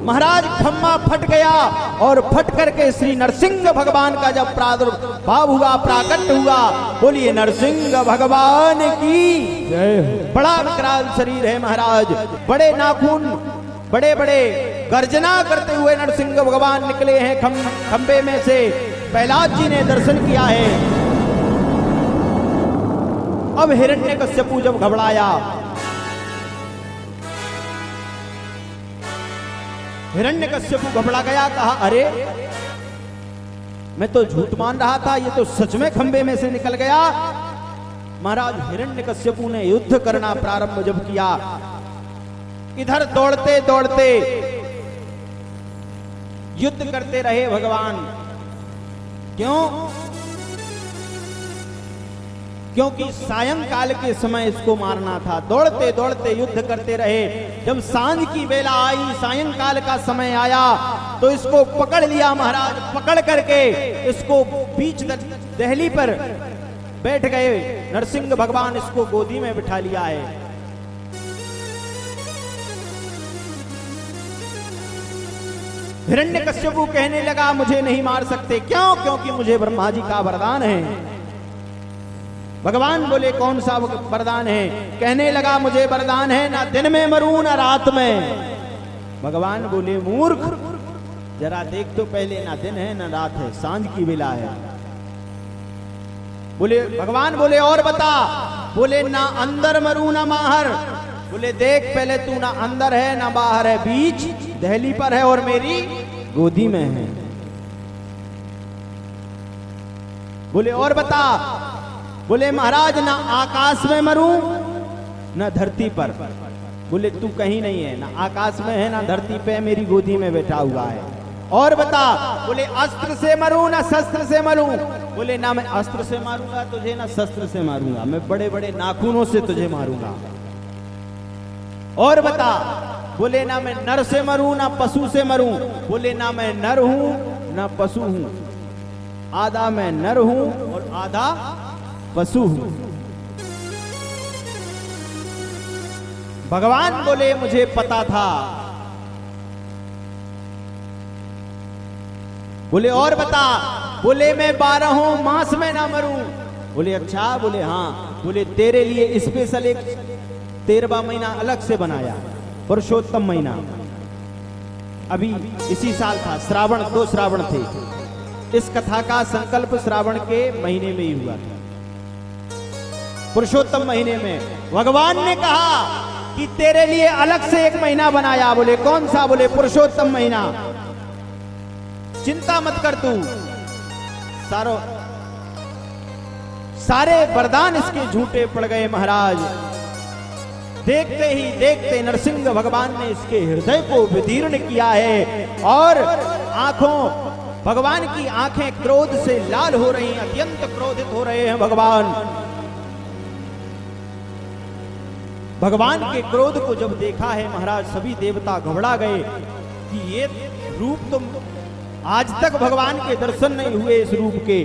C: महाराज खम्मा फट गया और फट करके श्री नरसिंह भगवान का जब प्रादुर्भाव हुआ, प्राकट हुआ, बोलिए नरसिंह भगवान की जय। बड़ा विकराल शरीर है महाराज, बड़े नाखून, बड़े बड़े गर्जना करते हुए नरसिंह भगवान निकले हैं खंबे में से। प्रहलाद जी ने दर्शन किया है। अब हिरण्यकश्यपु जब घबराया, हिरण्यकश्यपु घबरा गया, कहा अरे मैं तो झूठ मान रहा था, ये तो सच में खंबे में से निकल गया। महाराज हिरण्यकश्यपु ने युद्ध करना प्रारंभ जब किया, इधर दौड़ते दौड़ते युद्ध करते रहे भगवान। क्योंकि सायंकाल के समय इसको मारना था। दौड़ते दौड़ते युद्ध करते रहे। जब सांझ की बेला आई, सायंकाल का समय आया, तो इसको पकड़ लिया महाराज। पकड़ करके इसको बीच दहली पर बैठ गए नरसिंह भगवान, इसको गोदी में बिठा लिया है। हिरण्यकश्यपु कहने लगा मुझे नहीं मार सकते। क्यों? क्योंकि मुझे ब्रह्मा जी का वरदान है। भगवान बोले कौन सा वरदान है? कहने लगा मुझे वरदान है ना दिन में मरूं ना रात में। भगवान बोले मूर्ख, जरा देख तो पहले, ना दिन है ना रात है, सांझ की बेला है। बोले भगवान बोले और बता। बोले ना अंदर मरूं ना बाहर। बोले देख पहले, तू ना अंदर है ना बाहर है, बीच दहली पर है और मेरी गोदी में है। बोले और बता। बोले महाराज ना आकाश में मरूं ना धरती पर। बोले तू कहीं नहीं है, ना आकाश में है ना धरती पे, मेरी गोदी में बैठा हुआ है। और बता, बोले अस्त्र से मरूं ना शस्त्र से मरूं। बोले ना मैं अस्त्र से मारूंगा तुझे ना शस्त्र से मारूंगा, मैं बड़े बड़े नाखूनों से तुझे मारूंगा। और बता, बोले ना मैं नर से मरूं ना पशु से मरूं। बोले ना मैं नर हूं ना पशु हूं, आधा मैं नर हूं और आधा पशु हूं। भगवान बोले मुझे पता था। बोले और बता, बोले मैं 12 मास में ना मरूं। बोले अच्छा, बोले हाँ। बोले तेरे लिए स्पेशल एक 13वां महीना अलग से बनाया, पुरुषोत्तम महीना। अभी इसी साल था श्रावण, 2 श्रावण थे। इस कथा का संकल्प श्रावण के महीने में ही हुआ था, पुरुषोत्तम महीने में। भगवान ने कहा कि तेरे लिए अलग से एक महीना बनाया। बोले कौन सा? बोले पुरुषोत्तम महीना। चिंता मत कर तू, सारे वरदान इसके झूठे पड़ गए महाराज। देखते ही देखते नरसिंह भगवान ने इसके हृदय को विदीर्ण किया है और भगवान की आंखें क्रोध से लाल हो रही हैं, अत्यंत क्रोधित हो रहे हैं भगवान। भगवान के क्रोध को जब देखा है महाराज, सभी देवता घबरा गए कि ये रूप तो आज तक भगवान के दर्शन नहीं हुए, इस रूप के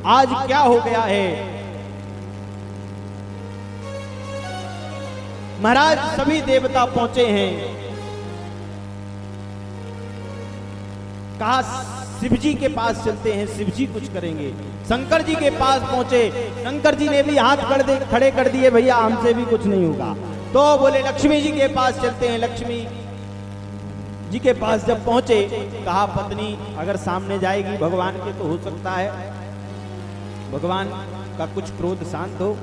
C: आज क्या हो गया है। महाराज सभी देवता पहुंचे हैं। कहा शिव जी के पास चलते हैं, शिव जी कुछ करेंगे। शंकर जी के पास पहुंचे, शंकर जी ने भी हाथ खड़े कर दिए, भैया हमसे भी कुछ नहीं होगा। तो बोले लक्ष्मी जी के पास चलते हैं। लक्ष्मी जी के पास जब पहुंचे, कहा पत्नी अगर सामने जाएगी भगवान के तो हो सकता है भगवान का कुछ क्रोध शांत हो।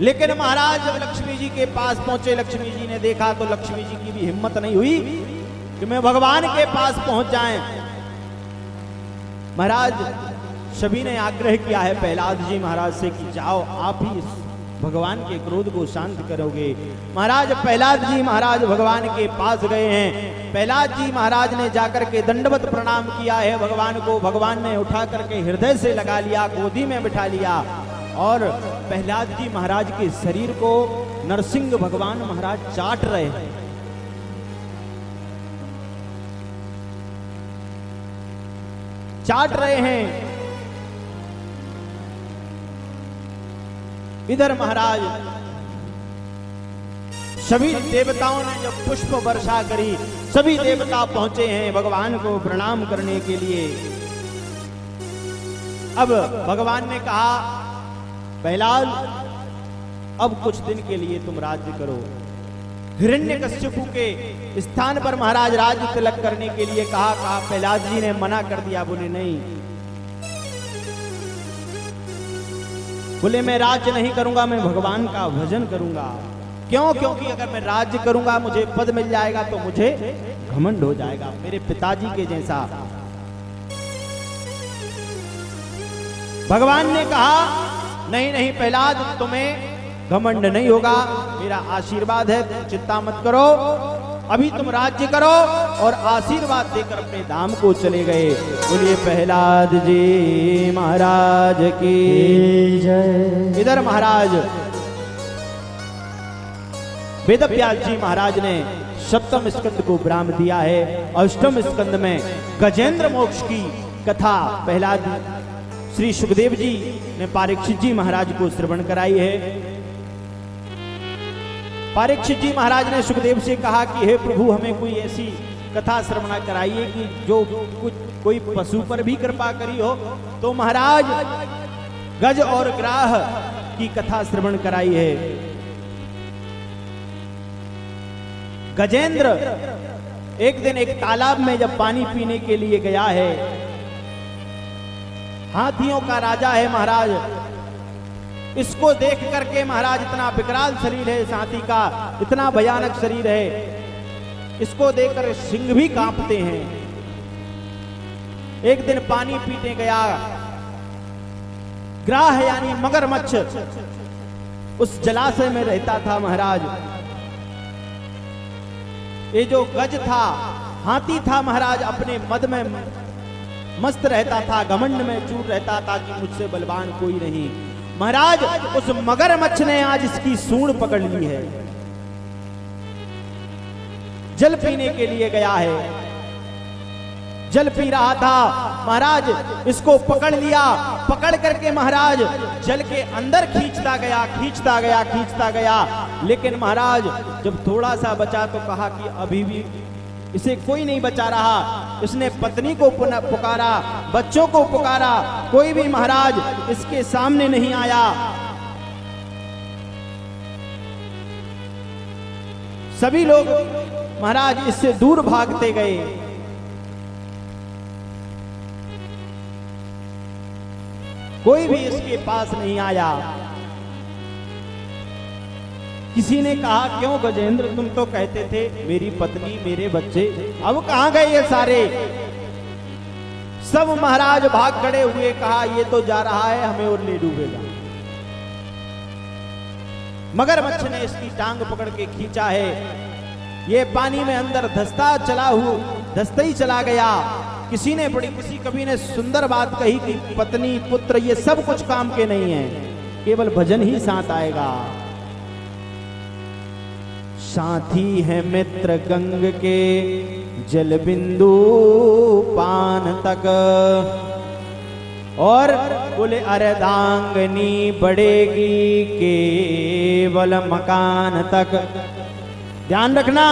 C: लेकिन महाराज जब लक्ष्मी जी के पास पहुंचे, लक्ष्मी जी ने देखा तो लक्ष्मी जी की भी हिम्मत नहीं हुई कि मैं भगवान के पास पहुंच जाएं। महाराज सभी ने आग्रह किया है प्रहलाद जी महाराज से कि जाओ आप ही भगवान के क्रोध को शांत करोगे। महाराज प्रहलाद जी महाराज भगवान के पास गए हैं। प्रहलाद जी महाराज ने जाकर के दंडवत प्रणाम किया है भगवान को। भगवान ने उठा करके हृदय से लगा लिया, गोदी में बिठा लिया और प्रहलाद जी महाराज के शरीर को नरसिंह भगवान महाराज चाट रहे हैं। चाट रहे हैं। इधर महाराज सभी देवताओं ने जब पुष्प वर्षा करी, सभी देवता पहुंचे हैं भगवान को प्रणाम करने के लिए। अब भगवान ने कहा प्रहलाद अब कुछ दिन के लिए तुम राज्य करो। हिरण्यकश्यपु के स्थान पर महाराज राज्य तिलक करने के लिए कहा प्रहलाद जी ने मना कर दिया। बोले नहीं, बोले मैं राज्य नहीं करूंगा, मैं भगवान का भजन करूंगा। क्यों? क्योंकि अगर मैं राज्य करूंगा मुझे पद मिल जाएगा तो मुझे घमंड हो जाएगा मेरे पिताजी के जैसा। भगवान ने कहा नहीं नहीं प्रहलाद, तुम्हें घमंड नहीं होगा, मेरा आशीर्वाद है, चिंता मत करो, अभी तुम राज्य करो। और आशीर्वाद देकर अपने धाम को चले गए। बोलिए प्रहलाद जी महाराज की जय। इधर महाराज वेदव्यास जी महाराज ने 7वें स्कंद को विराम दिया है। 8वें स्कंद में गजेंद्र मोक्ष की कथा प्रहलाद श्री सुखदेव जी ने परीक्षित जी महाराज को श्रवण कराई है। परीक्षित जी महाराज ने सुखदेव से कहा कि हे प्रभु हमें कोई ऐसी कथा श्रवण कराइए कि जो कोई पशु पर भी कृपा करी हो। तो महाराज गज और ग्राह की कथा श्रवण कराई है। गजेंद्र एक दिन एक तालाब में जब पानी पीने के लिए गया है, हाथियों का राजा है महाराज, इसको देख करके महाराज इतना विकराल शरीर है, इस हाथी का इतना भयानक शरीर है, इसको देखकर सिंह भी कांपते हैं। एक दिन पानी पीने गया, ग्राह यानी मगरमच्छ उस जलाशय में रहता था महाराज। ये जो गज था, हाथी था महाराज, अपने मद में मस्त रहता था, घमंड में चूर रहता था कि मुझसे बलवान कोई नहीं। महाराज उस मगरमच्छ ने आज इसकी सूंड पकड़ ली है, जल पीने के लिए गया है, जल पी रहा था महाराज, इसको पकड़ लिया, पकड़ करके महाराज जल के अंदर खींचता गया, खींचता गया, खींचता गया। लेकिन महाराज जब थोड़ा सा बचा तो कहा कि अभी भी इसे कोई नहीं बचा रहा। इसने पत्नी को पुकारा, बच्चों को पुकारा, कोई भी महाराज इसके सामने नहीं आया। सभी लोग महाराज इससे दूर भागते गए। कोई भी इसके पास नहीं आया। किसी ने कहा, क्यों गजेंद्र, तुम तो कहते थे मेरी पत्नी मेरे बच्चे, अब कहां गए ये सारे? सब महाराज भाग खड़े हुए, कहा ये तो जा रहा है, हमें और ले डूबेगा। मगरमच्छ ने इसकी टांग पकड़ के खींचा है, ये पानी में अंदर धंसता ही चला गया। किसी ने किसी कवि ने सुंदर बात कही कि पत्नी पुत्र ये सब कुछ काम के नहीं है, केवल भजन ही साथ आएगा। साथी है मित्र गंग के जल बिंदु पान तक, और बोले अर्धांगनी बढ़ेगी केवल मकान तक। ध्यान रखना,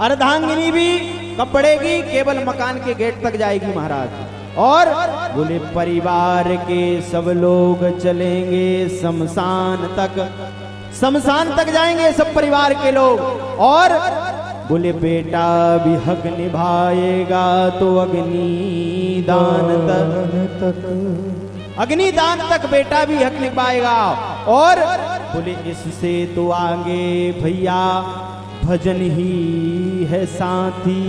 C: अर्धांगिनी भी कब बढ़ेगी? केवल मकान के गेट तक जाएगी महाराज। और बोले परिवार के सब लोग चलेंगे शमशान तक, शमशान तक जाएंगे सब परिवार के लोग। और बोले बेटा भी हक निभाएगा तो अग्निदान तक, अग्निदान तक बेटा भी हक निभाएगा। और बोले इससे तो आगे भैया भजन ही है साथी,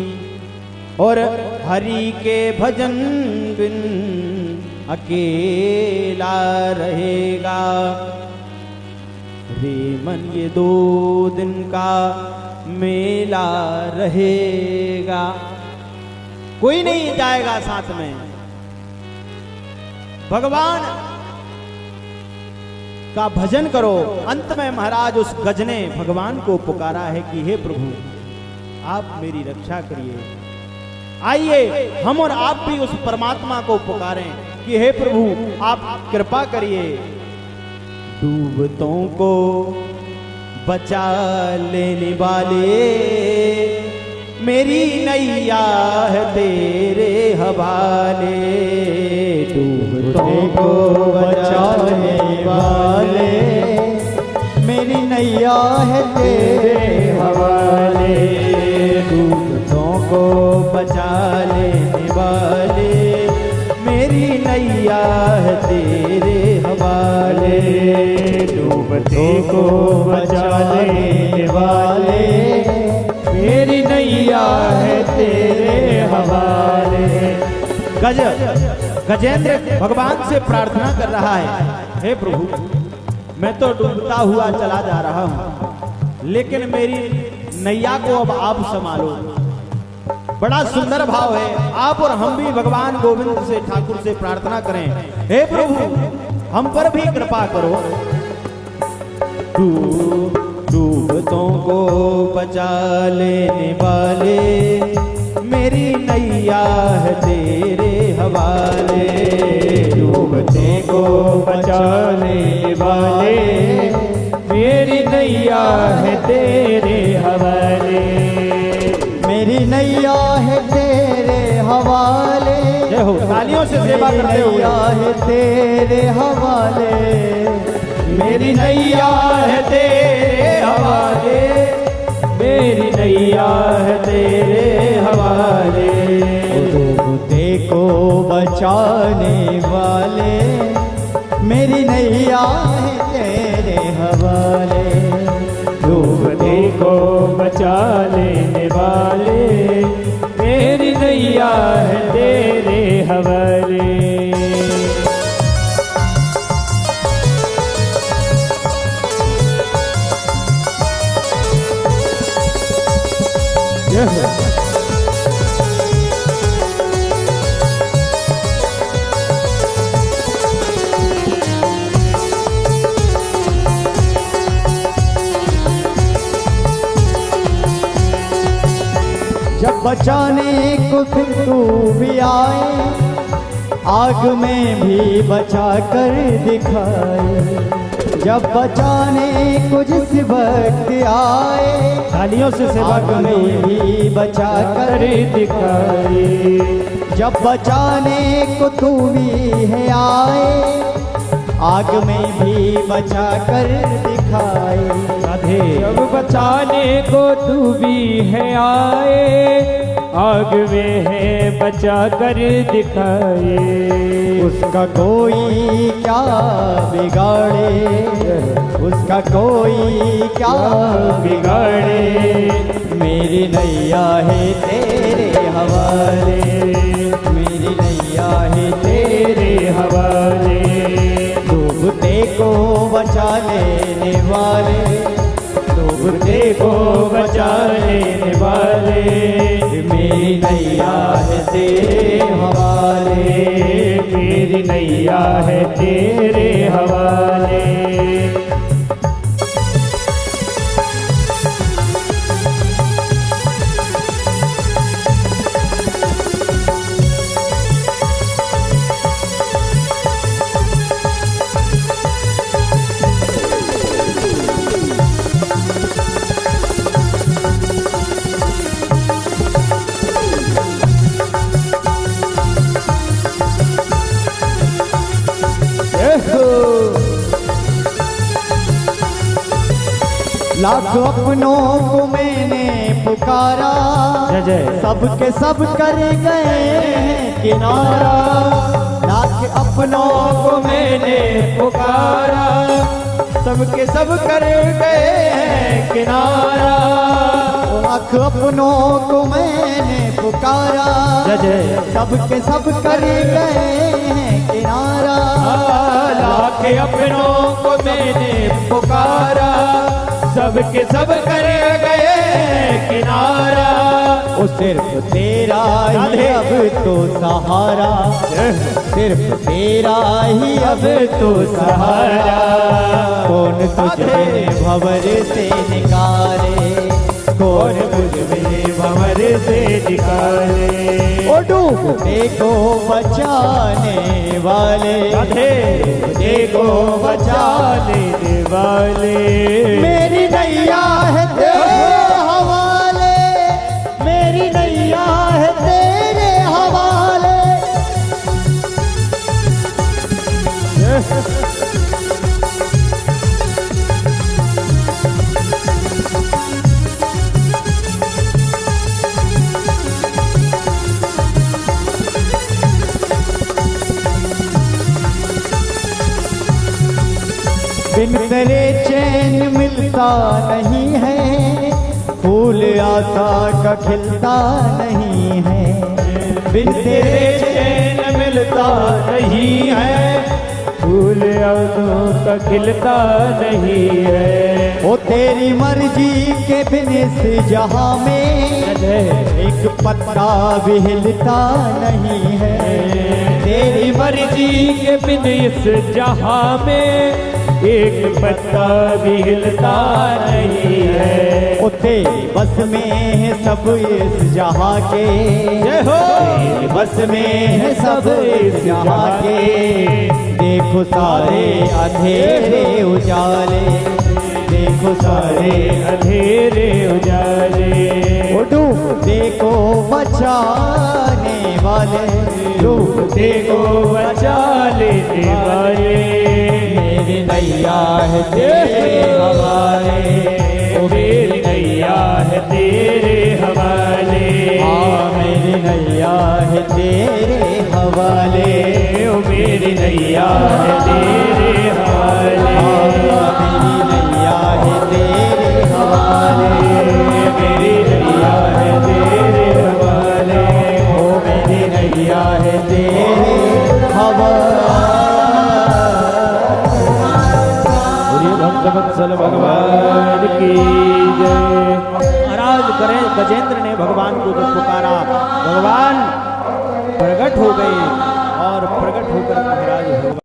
C: और हरि के भजन बिन अकेला रहेगा। रे मन ये 2 दिन का मेला रहेगा, कोई नहीं जाएगा साथ में। भगवान का भजन करो। अंत में महाराज उस गज ने भगवान को पुकारा है कि हे प्रभु आप मेरी रक्षा करिए। आइए हम और आप भी उस परमात्मा को पुकारें कि हे प्रभु आप कृपा करिए। डूबतों को बचा लेने वाले, मेरी नैया है तेरे हवाले। डूबतों को बचाने वाले, मेरी नैया है तेरे हवाले। डूबतों को बचा लेने वाले, मेरी नैया है तेरे हवाले। डूबतों को बचा लेने वाले, मेरी नैया है तेरे हवाले। गजेंद्र भगवान से प्रार्थना कर रहा है, हे प्रभु मैं तो डूबता हुआ चला जा रहा हूं, लेकिन मेरी नैया को अब आप संभालो। बड़ा सुंदर भाव है। आप और हम भी भगवान गोविंद से, ठाकुर से प्रार्थना करें, हे प्रभु हम पर भी कृपा करो। डूबतों को बचा लेने वाले, मेरी नैया है तेरे हवाले। डूबते को बचा लेने वाले, मेरी नैया है तेरे हवाले। मेरी नैया है तेरे हवाले। जय हो, तालियों से सेवा करते हुए। नैया है तेरे हवाले, मेरी नैया है तेरे हवाले। मेरी नैया है तेरे हवाले। डूबते को बचाने वाले, मेरी नैया है तेरे हवाले। डूबते को बचा लेने वाले, मेरी नैया है तेरे हवाले।
A: बचाने को फिर तू भी आए, आग में भी बचा कर दिखाए। जब बचाने को जिस वक्त आए,
C: तालियों से सेवा
A: आग में भी बचा कर दिखाए। जब बचाने को तू भी है आए, आग में भी बचा कर दिखाए।
C: राधे
B: जब बचाने को तू भी है आए, आग में है बचा कर दिखाए।
A: उसका कोई क्या बिगाड़े, उसका कोई क्या बिगाड़े, मेरी नैया है तेरे हवाले, मेरी नैया है तेरे हवाले। डूबते को बचा लेने वाले, डूबते को बचा लेने वाले, मेरी नैया है तेरे हवाले,
B: मेरी नैया है तेरे हवाले।
A: लाख अपनों को मैंने पुकारा, सबके सब कर गए हैं किनारा। लाख अपनों को मैंने पुकारा, सबके सब कर गए हैं किनारा। लाख अपनों को मैंने पुकारा, सबके सब कर गए हैं किनारा।
C: लाख अपनों को मैंने पुकारा, सबके सब कर गए किनारा।
A: वो सिर्फ तेरा ही अब तो सहारा, सिर्फ तेरा ही अब तो सहारा। कौन तुझे भंवर से निकाले, कौन तुझे भंवर से निकाले। ओ डूबते को बचाने वाले, डूबते को बचाने वाले, मेरी नैया है तेरे हवाले, मेरी नैया है तेरे हवाले। बिन तेरे चैन मिलता नहीं है, फूल आशा का खिलता नहीं है। बिन तेरे चैन मिलता नहीं है,
B: फूल आशा का खिलता नहीं है।
A: ओ तेरी मर्जी के बिन इस जहां में एक पत्ता भी हिलता नहीं है।
B: तेरी मर्जी के बिन इस जहां में एक पत्ता भी हिलता नहीं है।
A: ओ तेरी बस में है सब इस जहां के, तेरी बस में है सब इस जहां के। देखो सारे अंधेरे उजाले, देखो सारे
B: अंधेरे उजाले।
A: ओ डूबते को बचाने वाले, डूबते को
B: बचा लेने वाले,
A: मेरी नैया है तेरे हवाले,
B: ओ मेरी नैया है तेरे हवाले।
A: हाँ मेरी नैया है तेरे हवाले,
B: ओ मेरी नैया है तेरे हवाले।
A: मेरी नैया है तेरे हवाले,
B: मेरी नैया है तेरे हवाले।
A: ओ मेरी नैया है तेरे हवाले।
C: भक्तवत्सल भगवान की जय। महाराज करे गजेंद्र ने भगवान को जब पुकारा, भगवान प्रकट हो गए और प्रकट होकर महाराज